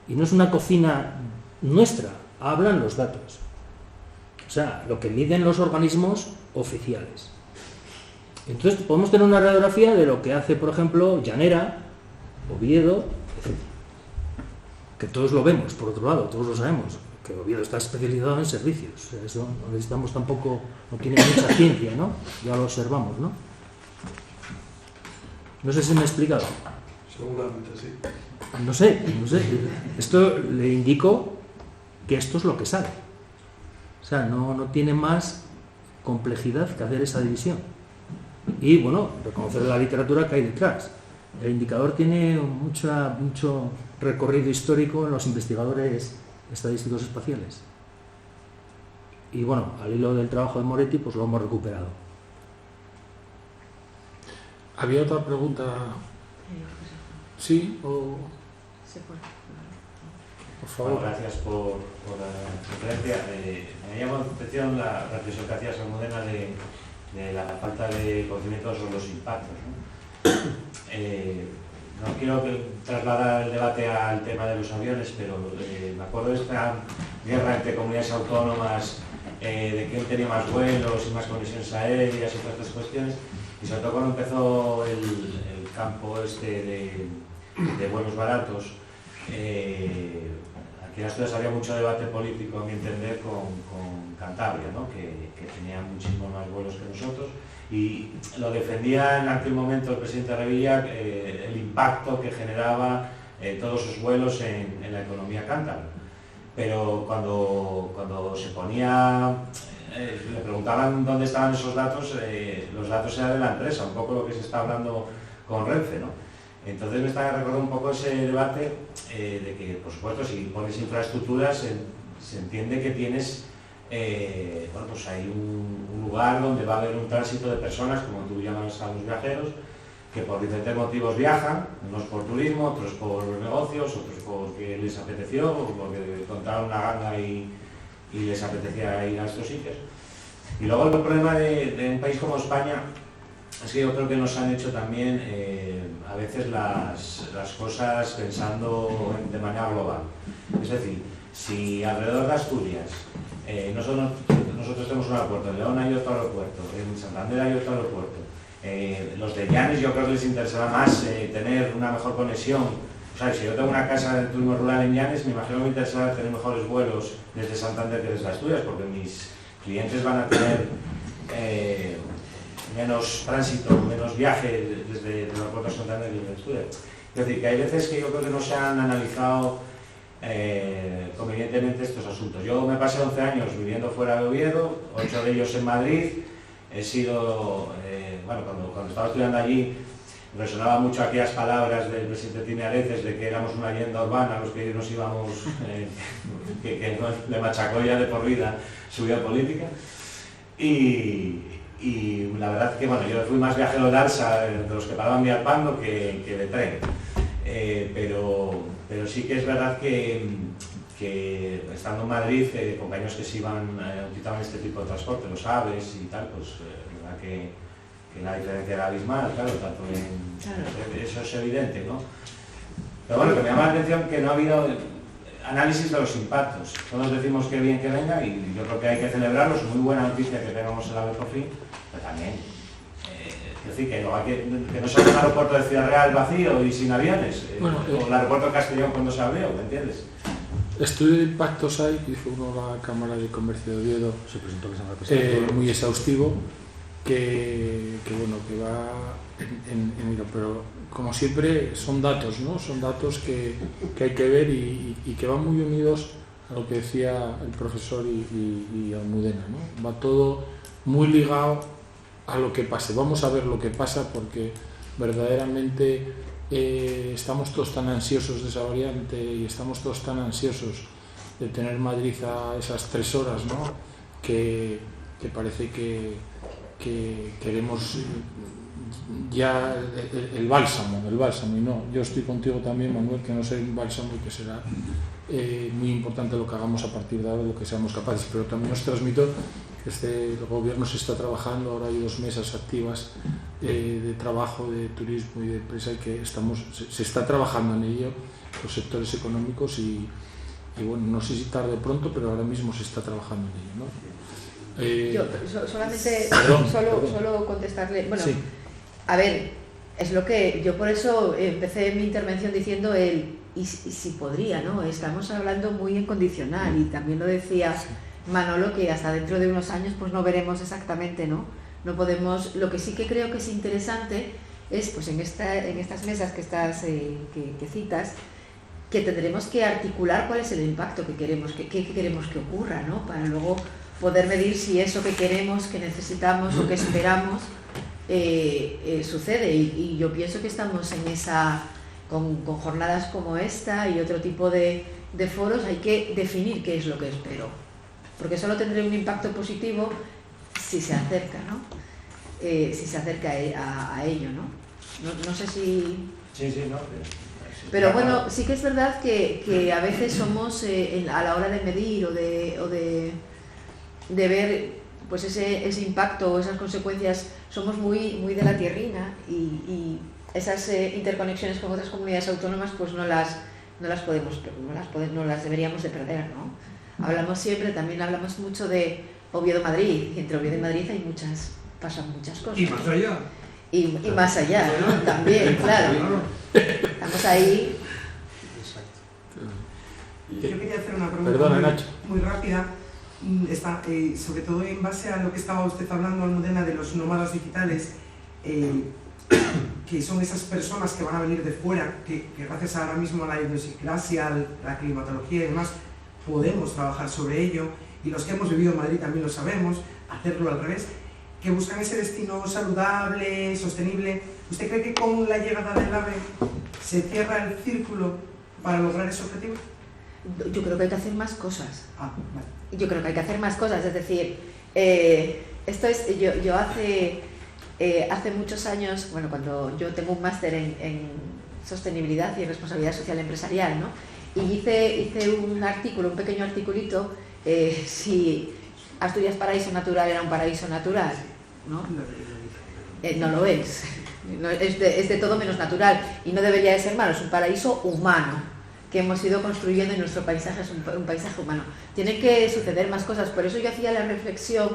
Y no es una cocina nuestra, hablan los datos. O sea, lo que miden los organismos oficiales. Entonces podemos tener una radiografía de lo que hace, por ejemplo, Llanera, Oviedo, etc. Que todos lo vemos, por otro lado, todos lo sabemos, que Oviedo está especializado en servicios. O sea, eso no necesitamos tampoco, no tiene mucha ciencia, ¿no? Ya lo observamos, ¿no? No sé si me he explicado. Seguramente sí. No sé. Esto le indico que esto es lo que sale. O sea, no tiene más complejidad que hacer esa división. Y, bueno, reconocer la literatura que hay detrás. El indicador tiene mucho recorrido histórico en los investigadores estadísticos espaciales. Y, bueno, al hilo del trabajo de Moretti, pues lo hemos recuperado. ¿Había otra pregunta? ¿Sí? ¿O? Por favor. Bueno, gracias por la conferencia. Me llamó la atención la reflexión que hacías, Almudena, de la falta de conocimiento sobre los impactos, ¿no? No quiero trasladar el debate al tema de los aviones, pero me acuerdo de esta guerra entre comunidades autónomas, de quién tenía más vuelos y más conexiones aéreas y todas estas cuestiones, y sobre todo cuando empezó el campo de vuelos baratos. Aquí en Asturias había mucho debate político, a mi entender, con Cantabria, ¿no? que tenía muchísimos más vuelos que nosotros, y lo defendía en aquel momento el presidente Revilla, el impacto que generaba todos esos vuelos en la economía cántabra. Pero cuando se ponía, le preguntaban dónde estaban esos datos, los datos eran de la empresa, un poco lo que se está hablando con Renfe, ¿no? Entonces me está recordando un poco ese debate de que, por supuesto, si pones infraestructuras, se entiende que tienes, bueno, pues hay un lugar donde va a haber un tránsito de personas, como tú llamas a los viajeros, que por diferentes motivos viajan, unos por turismo, otros por negocios, otros porque les apeteció, o porque encontraron una ganga y les apetecía ir a estos sitios. Y luego el problema de un país como España es que yo creo que nos han hecho también a veces las cosas pensando de manera global. Es decir, si alrededor de Asturias nosotros tenemos un aeropuerto, en León hay otro aeropuerto, en Santander hay otro aeropuerto, los de Llanes yo creo que les interesará más tener una mejor conexión. O sea, si yo tengo una casa de turismo rural en Llanes, me imagino que me interesará tener mejores vuelos desde Santander que desde Asturias, porque mis clientes van a tener menos tránsito, menos viaje desde el aeropuerto de Santander que desde Asturias. Es decir, que hay veces que yo creo que no se han analizado convenientemente estos asuntos. Yo me pasé 11 años viviendo fuera de Oviedo, 8 de ellos en Madrid. He sido, bueno, cuando estaba estudiando allí, resonaba mucho aquellas palabras del presidente Tine Areces de que éramos una leyenda urbana, los que nos íbamos, que le machacó ya de por vida su vida política. Y la verdad que, bueno, yo fui más viajero de alsa, de los que paraban vía Pando, que de tren. Pero sí que es verdad que estando en Madrid, compañeros que se iban, utilizaban este tipo de transporte, los AVEs y tal, pues la verdad que la diferencia era abismal, claro, tanto eso es evidente, ¿no? Pero bueno, que me llama la atención que no ha habido análisis de los impactos. Todos decimos que bien que venga y yo creo que hay que celebrarlo, es muy buena noticia que tengamos el AVE por fin, pero también, es decir, que no sea un aeropuerto de Ciudad Real vacío y sin aviones, o el aeropuerto de Castellón cuando se abrió, ¿me entiendes? Estudio de impactos hay, que hizo uno la Cámara de Comercio de Oviedo, Se presentó que se llama muy exhaustivo, que va en hilo, pero como siempre son datos, ¿no? Son datos que hay que ver y que van muy unidos a lo que decía el profesor y Almudena, ¿no? Va todo muy ligado a lo que pase. Vamos a ver lo que pasa porque verdaderamente estamos todos tan ansiosos de esa variante y estamos todos tan ansiosos de tener Madrid a esas 3 horas, ¿no? que parece que queremos ya el bálsamo, y no, yo estoy contigo también, Manuel, que no será un bálsamo y que será muy importante lo que hagamos a partir de ahora, lo que seamos capaces, pero también os transmito que el gobierno se está trabajando, ahora hay 2 mesas activas de trabajo, de turismo y de empresa, y que se está trabajando en ello, los sectores económicos, y bueno, no sé si tarde o pronto, pero ahora mismo se está trabajando en ello, ¿no? Yo solamente solo contestarle, bueno, sí. A ver, es lo que yo por eso empecé mi intervención diciendo y si podría, ¿no? Estamos hablando muy en condicional y también lo decía Manolo, que hasta dentro de unos años pues no veremos exactamente, ¿no? No podemos, lo que sí que creo que es interesante es pues en estas mesas que citas, que tendremos que articular cuál es el impacto que queremos que ocurra, ¿no? Para luego poder medir si eso que queremos, que necesitamos o que esperamos sucede. Y yo pienso que estamos en con jornadas como esta y otro tipo de foros, hay que definir qué es lo que espero, porque solo tendré un impacto positivo si se acerca, ¿no? Si se acerca a ello, ¿no? No sé si... Sí, no. Pero bueno, sí que es verdad que a veces somos, a la hora de medir o de ver pues ese impacto o esas consecuencias, somos muy de la tierrina y esas interconexiones con otras comunidades autónomas pues no las deberíamos de perder, ¿no? También hablamos mucho de Oviedo-Madrid, y entre Oviedo y Madrid pasan muchas cosas. Y más allá. Y más allá, ¿no? También, claro. Estamos ahí. Yo quería hacer una pregunta muy rápida, sobre todo en base a lo que estaba usted hablando, Almudena, de los nómadas digitales, que son esas personas que van a venir de fuera, que gracias ahora mismo a la idiosincrasia, la climatología y demás, podemos trabajar sobre ello, y los que hemos vivido en Madrid también lo sabemos, hacerlo al revés, que buscan ese destino saludable, sostenible. ¿Usted cree que con la llegada del AVE se cierra el círculo para lograr ese objetivo? Yo creo que hay que hacer más cosas. Vale. Yo creo que hay que hacer más cosas, es decir, yo hace muchos años, bueno, cuando yo tengo un máster en sostenibilidad y en responsabilidad social empresarial, ¿no? Y hice un pequeño articulito, si Asturias paraíso natural era un paraíso natural, ¿no? No lo es. No, es de todo menos natural y no debería de ser malo, es un paraíso humano que hemos ido construyendo y nuestro paisaje es un paisaje humano. Tienen que suceder más cosas, por eso yo hacía la reflexión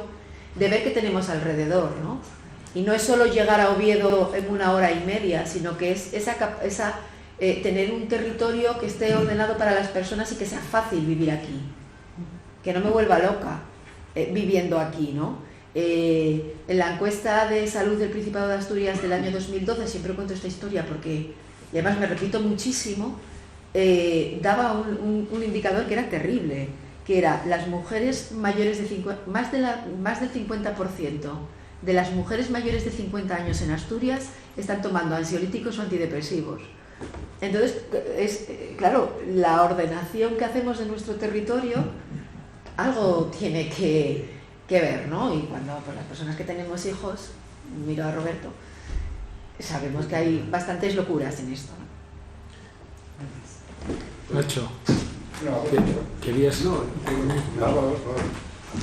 de ver qué tenemos alrededor, ¿no? Y no es solo llegar a Oviedo en 1 hora y media, sino que es tener un territorio que esté ordenado para las personas y que sea fácil vivir aquí, que no me vuelva loca viviendo aquí, ¿no? En la encuesta de salud del Principado de Asturias del año 2012, siempre cuento esta historia porque, y además me repito muchísimo, daba un indicador que era terrible, que era las mujeres mayores de 50, más del 50% de las mujeres mayores de 50 años en Asturias están tomando ansiolíticos o antidepresivos. Entonces, claro, la ordenación que hacemos de nuestro territorio algo tiene que ver, ¿no? Y cuando pues, las personas que tenemos hijos, miro a Roberto, sabemos que hay bastantes locuras en esto, ¿no? Nacho, ¿querías? No,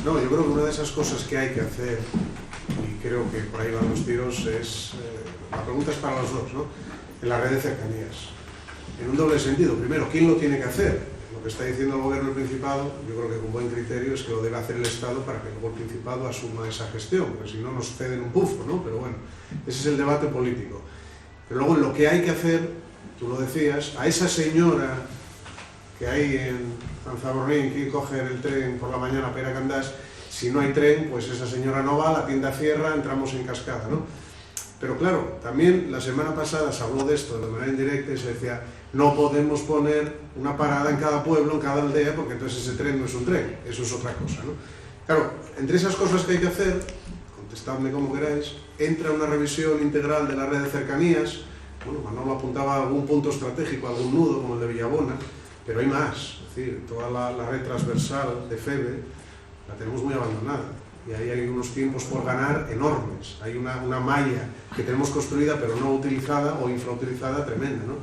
yo creo que una de esas cosas que hay que hacer, y creo que por ahí van los tiros, es, la pregunta es para los dos, ¿no? En la red de cercanías. En un doble sentido. Primero, ¿quién lo tiene que hacer? Lo que está diciendo el Gobierno del Principado, yo creo que con buen criterio, es que lo debe hacer el Estado para que luego el Principado asuma esa gestión, porque si no nos ceden un pufo, ¿no? Pero bueno, ese es el debate político. Pero luego lo que hay que hacer, tú lo decías, a esa señora que hay en Zanzaborrín que coge el tren por la mañana para ir a Candás, si no hay tren, pues esa señora no va, la tienda cierra, entramos en cascada, ¿no? Pero claro, también la semana pasada se habló de esto de manera indirecta y se decía no podemos poner una parada en cada pueblo, en cada aldea, porque entonces ese tren no es un tren, eso es otra cosa, ¿no? Claro, entre esas cosas que hay que hacer, contestadme como queráis, entra una revisión integral de la red de cercanías. Bueno, Manolo apuntaba a algún punto estratégico, algún nudo, como el de Villabona, pero hay más, es decir, toda la red transversal de FEBE la tenemos muy abandonada. Y ahí hay unos tiempos por ganar enormes. Hay una malla que tenemos construida pero no utilizada o infrautilizada tremenda, ¿no?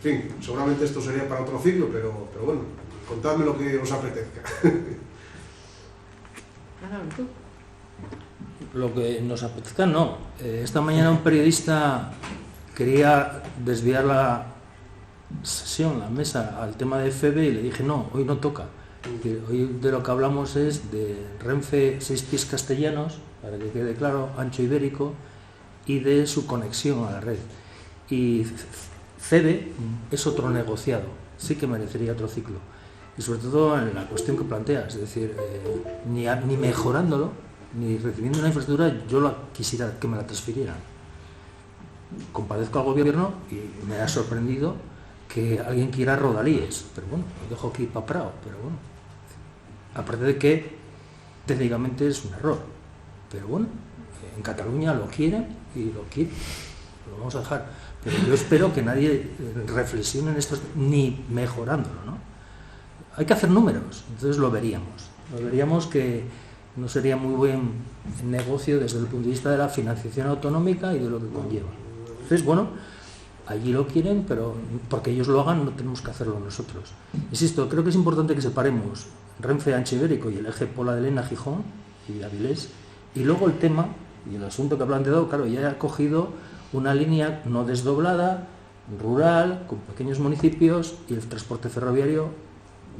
En fin, seguramente esto sería para otro ciclo, pero bueno, contadme lo que os apetezca. Lo que nos apetezca no. Esta mañana un periodista quería desviar la sesión, la mesa, al tema de FEBE y le dije no, hoy no toca. Hoy de lo que hablamos es de Renfe 6 pies castellanos, para que quede claro, ancho ibérico, y de su conexión a la red. Y FEBE es otro negociado, sí que merecería otro ciclo. Y sobre todo en la cuestión que planteas, es decir, ni mejorándolo, ni recibiendo una infraestructura, yo quisiera que me la transfirieran. Compadezco al gobierno y me ha sorprendido que alguien quiera rodalíes, pero bueno, lo dejo aquí para Prado, pero bueno. Aparte de que técnicamente es un error, pero bueno, en Cataluña lo quieren y lo vamos a dejar. Pero yo espero que nadie reflexione en esto, ni mejorándolo, ¿no? Hay que hacer números, entonces lo veríamos que no sería muy buen negocio desde el punto de vista de la financiación autonómica y de lo que conlleva. Entonces, bueno, allí lo quieren, pero porque ellos lo hagan no tenemos que hacerlo nosotros. Insisto, creo que es importante que separemos Renfe Ancho Ibérico y el eje Pola de Lena, Gijón y Avilés, y luego el tema y el asunto que ha planteado, claro, ya ha cogido una línea no desdoblada, rural, con pequeños municipios y el transporte ferroviario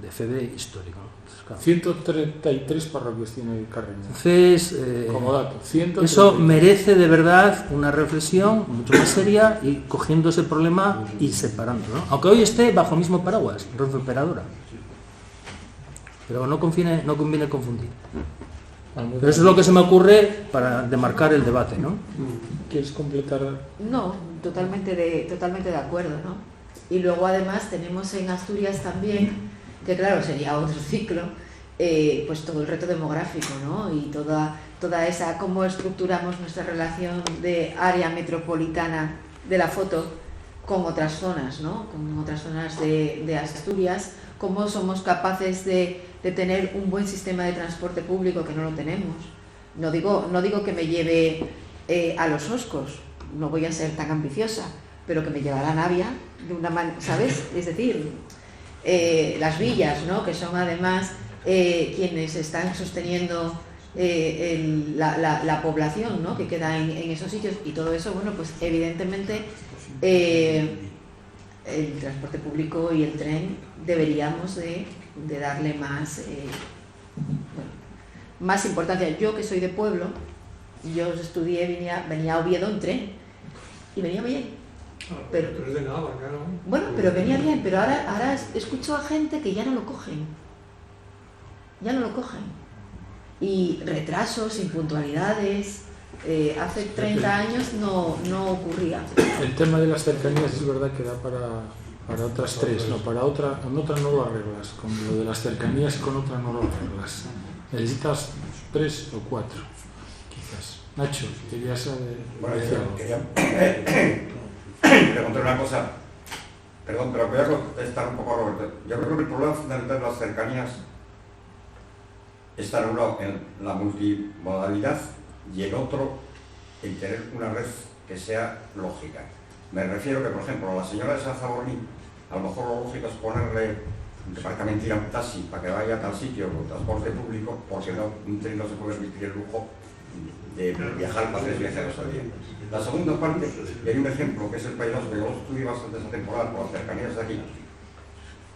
de FEBE histórico. Entonces, claro, 133 parroquias tiene el Carreño. Entonces, como dato, 133. Eso merece de verdad una reflexión mucho más seria y cogiendo ese problema y separándolo, ¿no? Aunque hoy esté bajo el mismo paraguas, Renfe Operadora. Pero no conviene confundir. Pero eso es lo que se me ocurre para demarcar el debate, ¿no? ¿Quieres completar? No, totalmente de acuerdo, ¿no? Y luego además tenemos en Asturias también, que claro, sería otro ciclo, pues todo el reto demográfico, ¿no? Y toda esa, cómo estructuramos nuestra relación de área metropolitana de la foto con otras zonas, ¿no? Con otras zonas de Asturias, cómo somos capaces de tener un buen sistema de transporte público, que no lo tenemos. No digo que me lleve a los Oscos, no voy a ser tan ambiciosa, pero que me lleve a la Navia de una manera, ¿sabes? Es decir, las villas, ¿no? Que son además quienes están sosteniendo la población, ¿no?, que queda en esos sitios, y todo eso, bueno, pues evidentemente el transporte público y el tren deberíamos de darle más importancia. Yo, que soy de pueblo, yo estudié, venía a Oviedo en tren y venía bien. Pero es de nada, claro. Bueno, pero venía bien, pero ahora escucho a gente que ya no lo cogen. Ya no lo cogen. Y retrasos, impuntualidades. Hace 30 años no ocurría. El tema de las cercanías es verdad que da para otras tres, no, con otra no lo arreglas. Con lo de las cercanías y con otra no lo arreglas. Necesitas 3 o 4, quizás. Nacho, querías decir algo. Quería preguntar una cosa. Perdón, pero voy a contestar un poco a Roberto. Yo creo que el problema fundamental de las cercanías está en un lado en la multimodalidad y en otro en tener una red que sea lógica. Me refiero que, por ejemplo, a la señora de San Zaborní, a lo mejor lo lógico es ponerle, que parezca mentira, un taxi para que vaya a tal sitio con transporte público, porque un tren no se puede permitir el lujo de viajar para 3 viajeros al día. La segunda parte, y hay un ejemplo que es el País Vasco, que yo lo estudié bastante esa temporada por las cercanías de aquí.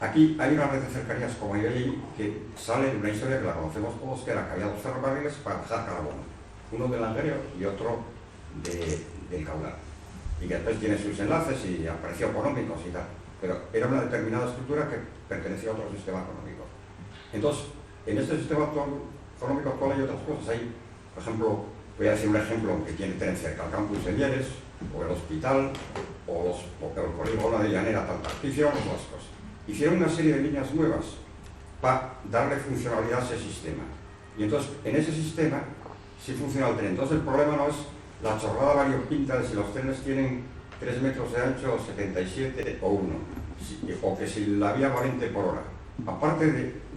Aquí hay una red de cercanías como hay allí que sale de una historia que la conocemos todos, que era que había 2 ferrocarriles para bajar carbono, uno del Languerio y otro del Caudal, y que después tiene sus enlaces y apareció económicos y tal, pero era una determinada estructura que pertenecía a otro sistema económico. Entonces, en este sistema económico actual hay otras cosas. Hay, por ejemplo, voy a decir un ejemplo que tiene cerca el campus de Mieres, o el hospital, o el polígono de Llanera, Tantarticio, o las cosas. Hicieron una serie de líneas nuevas para darle funcionalidad a ese sistema. Y entonces, en ese sistema sí funciona el tren. Entonces, el problema no es la chorrada variopinta de si los trenes tienen 3 metros de ancho, 77 o 1, o que si la vía va 20 por hora. Aparte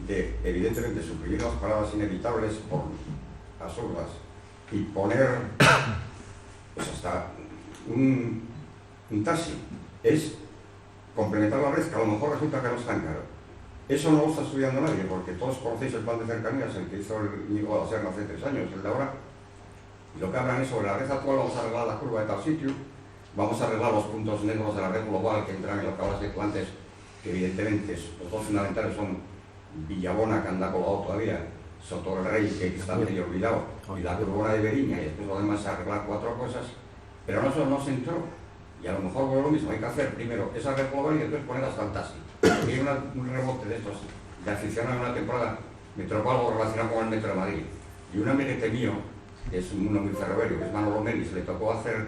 de evidentemente, suprimir las paradas inevitables por absurdas y poner pues hasta un taxi, es complementar la red, que a lo mejor resulta que no es tan caro. Eso no lo está estudiando nadie, porque todos conocéis el plan de cercanías, el que hizo el Íñigo de la Serna hace 3 años, el de ahora, y lo que hablan es sobre la red actual. Vamos a arreglar la curva de tal sitio, vamos a arreglar los puntos negros de la red global que entran en lo que hablas de antes, que evidentemente los 2 fundamentales son Villabona, que anda colgado todavía, Soto del Rey, que está medio olvidado, y la Turbona de Beriña, y después lo demás arreglar 4 cosas, pero eso no se entró. Y a lo mejor vuelve lo mismo, hay que hacer primero esa red global y después poner hasta el taxi. Hay un rebote de estos, de aficionados en una temporada, me tocó algo relacionado con el Metro de Madrid. Y un amiguete mío, que es uno muy ferroviario, que es Manolo Menis, le tocó hacer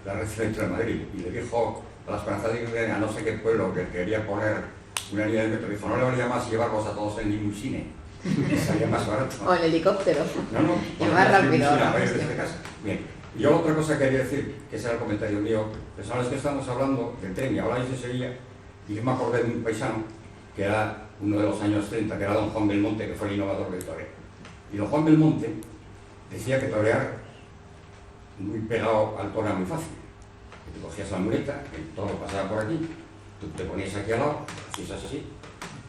la red del Metro de Madrid y le dijo a la Esperanza de a no sé qué pueblo que quería poner una línea de metro, dijo, no le valía más llevarlos a todos en limusine, salía más barato. O en helicóptero. No, y más rápido. Bien. Yo otra cosa que quería decir, que ese era el comentario mío, pensaban que estamos hablando del tren y habláis de Sevilla, y yo me acordé de un paisano, que era uno de los años 30, que era don Juan Belmonte, que fue el innovador del toreo. Y don Juan Belmonte decía que torear muy pegado al toro era muy fácil. Que te cogías la muleta, el toro pasaba por aquí, tú te ponías aquí al lado, y eso es así,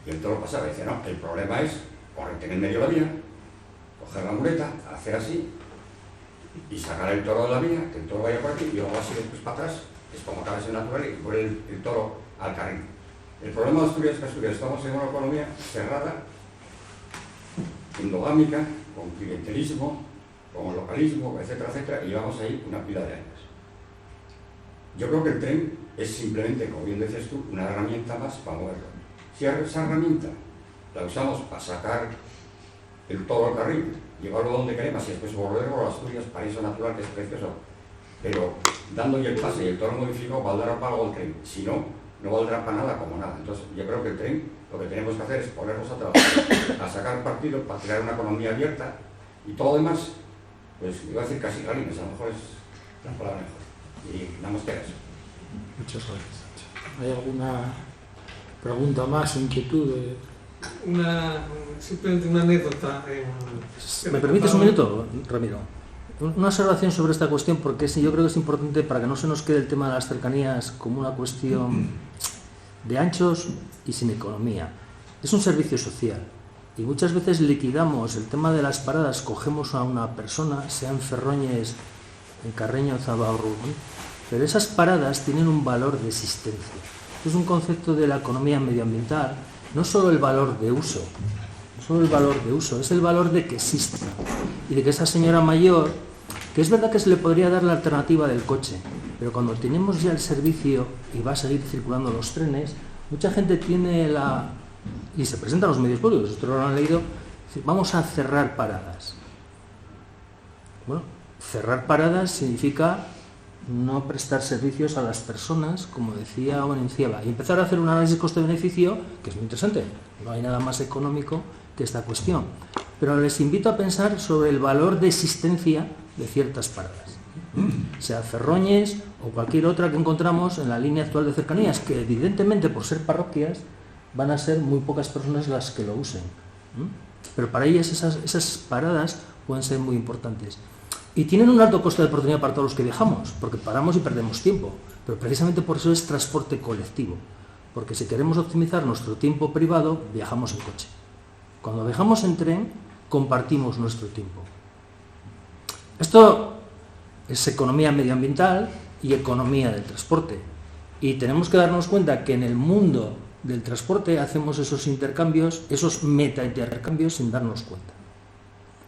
y el toro pasaba. Y decía, no, el problema es ponerte en el medio de la vía, coger la muleta, hacer así, y sacar el toro de la vía, que el toro vaya por aquí, y luego así después para atrás, es como acaba ese natural, y poner el toro al carril. El problema de Asturias es que Asturias estamos en una economía cerrada, endogámica, con clientelismo, con localismo, etcétera, etcétera, y llevamos ahí una pila de años. Yo creo que el tren es simplemente, como bien decías tú, una herramienta más para moverlo. Si esa herramienta la usamos para sacar el toro al carril, llevarlo donde queremos y después volverlo a Asturias, paraíso natural que es precioso, pero dándole el pase y el toro modificado valdrá para algo el tren, si no, no valdrá para nada como nada. Entonces yo creo que el tren lo que tenemos que hacer es ponernos a trabajar, a sacar partido para crear una economía abierta, y todo lo demás, pues iba a decir casi galines, a lo mejor es la palabra mejor, y nada más que eso. Muchas gracias. ¿Hay alguna pregunta más, inquietud? Simplemente una anécdota. ¿Me permites un minuto, Ramiro? Una observación sobre esta cuestión, porque yo creo que es importante para que no se nos quede el tema de las cercanías como una cuestión de anchos y sin economía. Es un servicio social. Y muchas veces liquidamos el tema de las paradas, cogemos a una persona, sea en Ferroñes, en Carreño, Zabarru, pero esas paradas tienen un valor de existencia. Es un concepto de la economía medioambiental, no solo el valor de uso, es el valor de que exista y de que esa señora mayor, que es verdad que se le podría dar la alternativa del coche, pero cuando tenemos ya el servicio y va a seguir circulando los trenes, mucha gente tiene y se presentan los medios públicos, ustedes lo han leído, vamos a cerrar paradas. Bueno, cerrar paradas significa no prestar servicios a las personas, como decía Onenciaba, y empezar a hacer un análisis coste-beneficio, que es muy interesante. No hay nada más económico que esta cuestión. Pero les invito a pensar sobre el valor de existencia de ciertas paradas, sea Ferroñes o cualquier otra que encontramos en la línea actual de cercanías, que evidentemente por ser parroquias van a ser muy pocas personas las que lo usen. Pero para ellas esas paradas pueden ser muy importantes. Y tienen un alto coste de oportunidad para todos los que viajamos, porque paramos y perdemos tiempo. Pero precisamente por eso es transporte colectivo. Porque si queremos optimizar nuestro tiempo privado, viajamos en coche. Cuando viajamos en tren, compartimos nuestro tiempo. Esto es economía medioambiental y economía del transporte. Y tenemos que darnos cuenta que en el mundo del transporte hacemos esos intercambios, esos meta-intercambios sin darnos cuenta.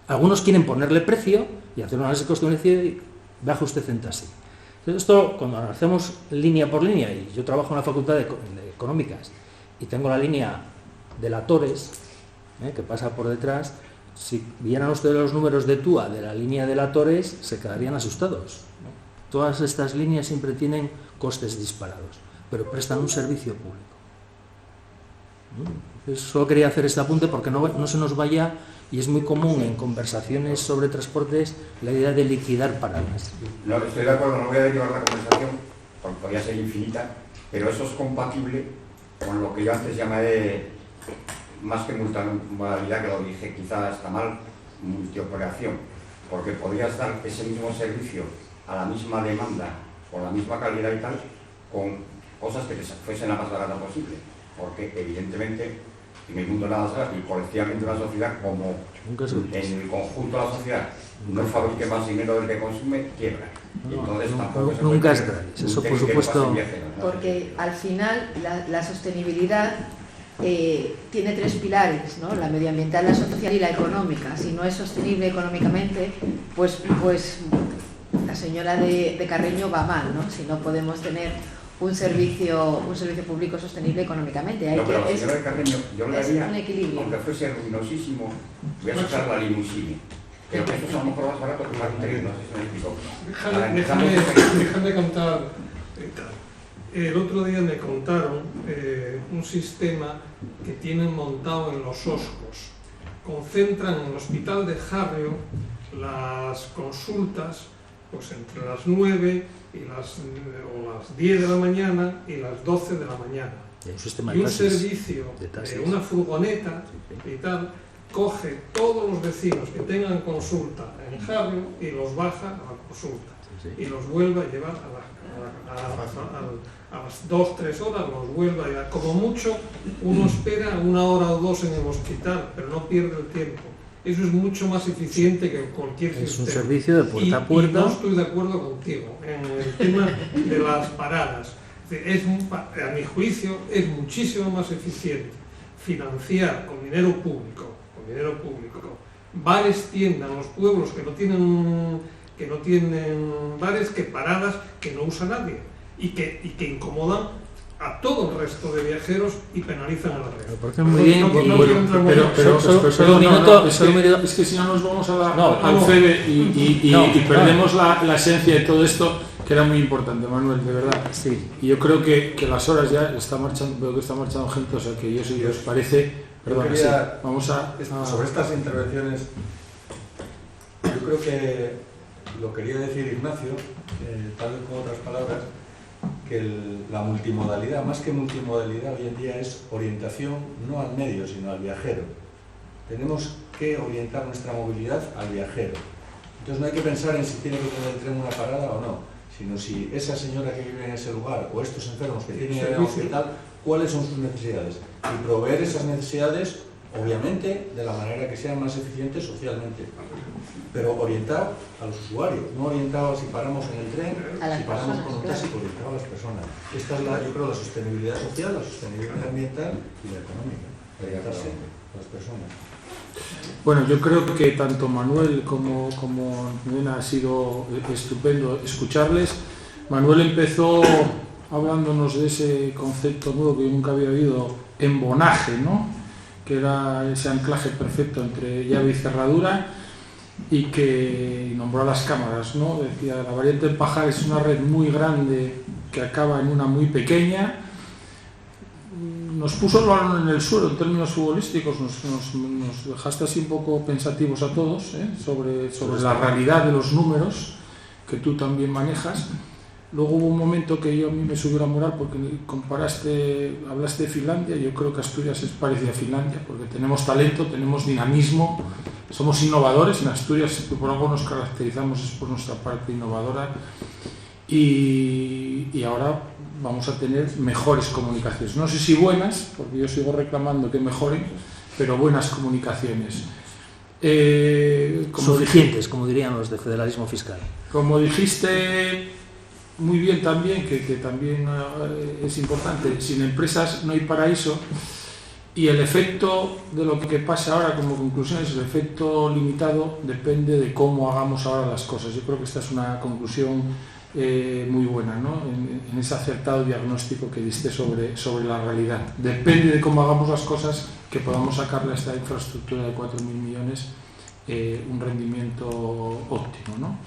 Algunos quieren ponerle precio y hacer un análisis coste-beneficio y baja usted en taxi. Entonces esto, cuando hacemos línea por línea, y yo trabajo en la Facultad de Económicas y tengo la línea de la Torres, que pasa por detrás, si vieran ustedes los números de TUA de la línea de la Torres, se quedarían asustados. Todas estas líneas siempre tienen costes disparados, pero prestan un servicio público. Solo quería hacer este apunte porque no se nos vaya, y es muy común en conversaciones sobre transportes la idea de liquidar paradas. No, estoy de acuerdo, no voy a derivar la conversación, porque podría ser infinita, pero eso es compatible con lo que yo antes llamé, más que multimodalidad, que lo dije quizás está mal, multioperación, porque podrías dar ese mismo servicio a la misma demanda, con la misma calidad y tal, con cosas que te fuesen la más barata posible, porque evidentemente en el mundo de las gas y colectivamente en la sociedad, como en el conjunto de la sociedad no fabrique más dinero del que consume, quiebra. Y entonces tampoco se nunca es gratis, eso por supuesto. Porque al final la sostenibilidad tiene tres pilares, ¿no? La medioambiental, la social y la económica. Si no es sostenible económicamente, pues la señora de Carreño va mal, ¿no? Si no podemos tener un servicio público sostenible económicamente. No, pero la señora de Carreño, yo le haría, un equilibrio. aunque fuese ruinosísimo, voy a sacar la limusine. Pero que esto es a lo mejor más barato que un interior, no sé si me explico. Déjame contar. El otro día me contaron un sistema que tienen montado en los Oscos. Concentran en el hospital de Harrio las consultas pues entre las 9 o las 10 de la mañana y las 12 de la mañana. Y un servicio de una furgoneta y tal coge todos los vecinos que tengan consulta en Harrio y los baja a la consulta y los vuelve a llevar a las 2-3 horas, los vuelve a llevar. Como mucho uno espera 1 hora o 2 en el hospital, pero no pierde el tiempo. Eso es mucho más eficiente que cualquier sistema. Es un servicio de puerta a puerta. Y no estoy de acuerdo contigo en el tema de las paradas. A mi juicio es muchísimo más eficiente financiar con dinero público, bares, tiendas en los pueblos que no tienen bares, que paradas que no usa nadie y que incomodan a todo el resto de viajeros y penalizan a la red. Porque muy bien, pero es que si no nos vamos al FEDE y perdemos la esencia de todo esto, que era muy importante, Manuel, de verdad. Sí. Y yo creo que las horas ya veo que está marchando gente, o sea que yo si os parece, perdón, sí, vamos a... Sobre estas intervenciones, yo creo que lo quería decir Ignacio, tal vez con otras palabras, que la multimodalidad, más que multimodalidad, hoy en día es orientación no al medio, sino al viajero. Tenemos que orientar nuestra movilidad al viajero. Entonces no hay que pensar en si tiene que tener el tren una parada o no, sino si esa señora que vive en ese lugar o estos enfermos que tienen en el hospital, cuáles son sus necesidades. Y proveer esas necesidades obviamente de la manera que sea más eficiente socialmente, pero orientado a los usuarios, no orientado a si paramos en el tren, si paramos con un taxi, orientado a las personas. Esta es yo creo, la sostenibilidad social, la sostenibilidad ambiental y la económica, orientarse a las personas. Bueno, yo creo que tanto Manuel como Nena ha sido estupendo escucharles. Manuel empezó hablándonos de ese concepto nuevo que yo nunca había oído, embonaje, ¿no? Que era ese anclaje perfecto entre llave y cerradura, y que nombró a las cámaras, ¿no? Decía, la variante del Pajar es una red muy grande que acaba en una muy pequeña. Nos puso el balón en el suelo en términos futbolísticos, nos dejaste así un poco pensativos a todos, sobre la realidad de los números que tú también manejas. Luego hubo un momento que a mí me subió la moral porque hablaste de Finlandia. Yo creo que Asturias es parecida a Finlandia porque tenemos talento, tenemos dinamismo, somos innovadores. En Asturias, por algo nos caracterizamos, es por nuestra parte innovadora, y ahora vamos a tener mejores comunicaciones. No sé si buenas, porque yo sigo reclamando que mejoren, pero buenas comunicaciones. Suficientes, como dirían los de federalismo fiscal. Como dijiste muy bien también, que también es importante, sin empresas no hay paraíso, y el efecto de lo que pasa ahora como conclusión es el efecto limitado, depende de cómo hagamos ahora las cosas. Yo creo que esta es una conclusión muy buena, ¿no? En ese acertado diagnóstico que diste sobre la realidad. Depende de cómo hagamos las cosas que podamos sacarle a esta infraestructura de 4.000 millones un rendimiento óptimo, ¿no?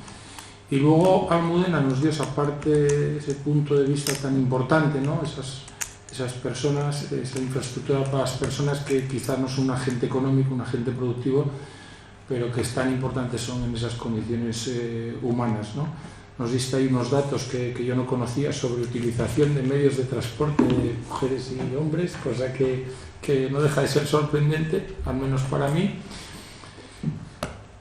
Y luego Almudena nos dio esa parte, ese punto de vista tan importante, ¿no? Esas personas, esa infraestructura para las personas que quizás no son un agente económico, un agente productivo, pero que tan importantes son en esas condiciones humanas, ¿no? Nos diste ahí unos datos que yo no conocía sobre utilización de medios de transporte de mujeres y hombres, cosa que no deja de ser sorprendente, al menos para mí.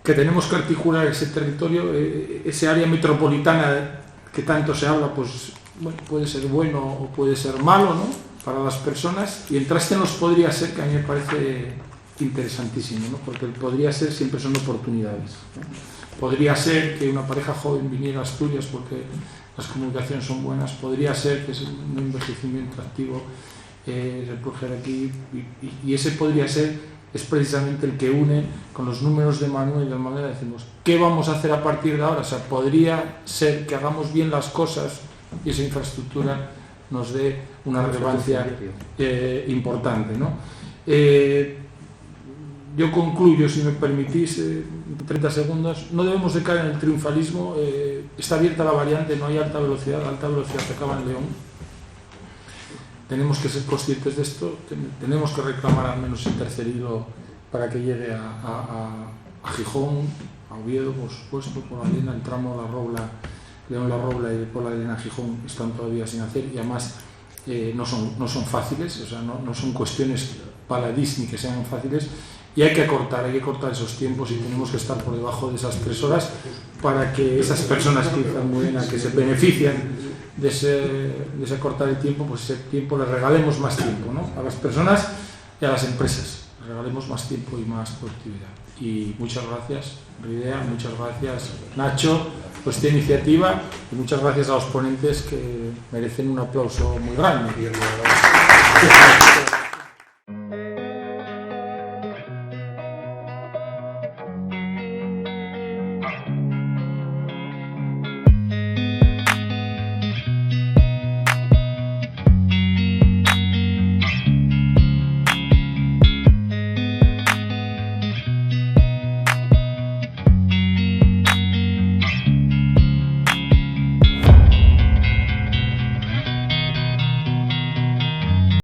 Que tenemos que articular ese territorio, ese área metropolitana que tanto se habla, pues bueno, puede ser bueno o puede ser malo, ¿no? Para las personas, y el traste nos podría ser, que a mí me parece interesantísimo, ¿no? Porque el podría ser siempre son oportunidades, ¿no? Podría ser que una pareja joven viniera a Asturias porque las comunicaciones son buenas, podría ser que es un envejecimiento activo, se puede hacer aquí, y ese podría ser es precisamente el que une con los números de Manuel y de manera decimos, ¿qué vamos a hacer a partir de ahora? O sea, podría ser que hagamos bien las cosas y esa infraestructura nos dé una relevancia importante, ¿no? Yo concluyo, si me permitís, 30 segundos. No debemos de caer en el triunfalismo. Está abierta la variante, no hay alta velocidad se acaba en León. Tenemos que ser conscientes de esto, tenemos que reclamar al menos el tercer hilo para que llegue a Gijón, a Oviedo, por supuesto, por la Lena, el tramo La Robla, León La Robla y por la Lena Gijón están todavía sin hacer, y además no son fáciles, o sea, no son cuestiones paladís ni que sean fáciles, y hay que acortar esos tiempos, y tenemos que estar por debajo de esas 3 horas para que esas personas que se benefician de ese cortar el tiempo, pues ese tiempo les regalemos más tiempo, ¿no? A las personas y a las empresas, les regalemos más tiempo y más productividad. Y muchas gracias, Ridea, muchas gracias, Nacho, por esta iniciativa, y muchas gracias a los ponentes que merecen un aplauso muy grande.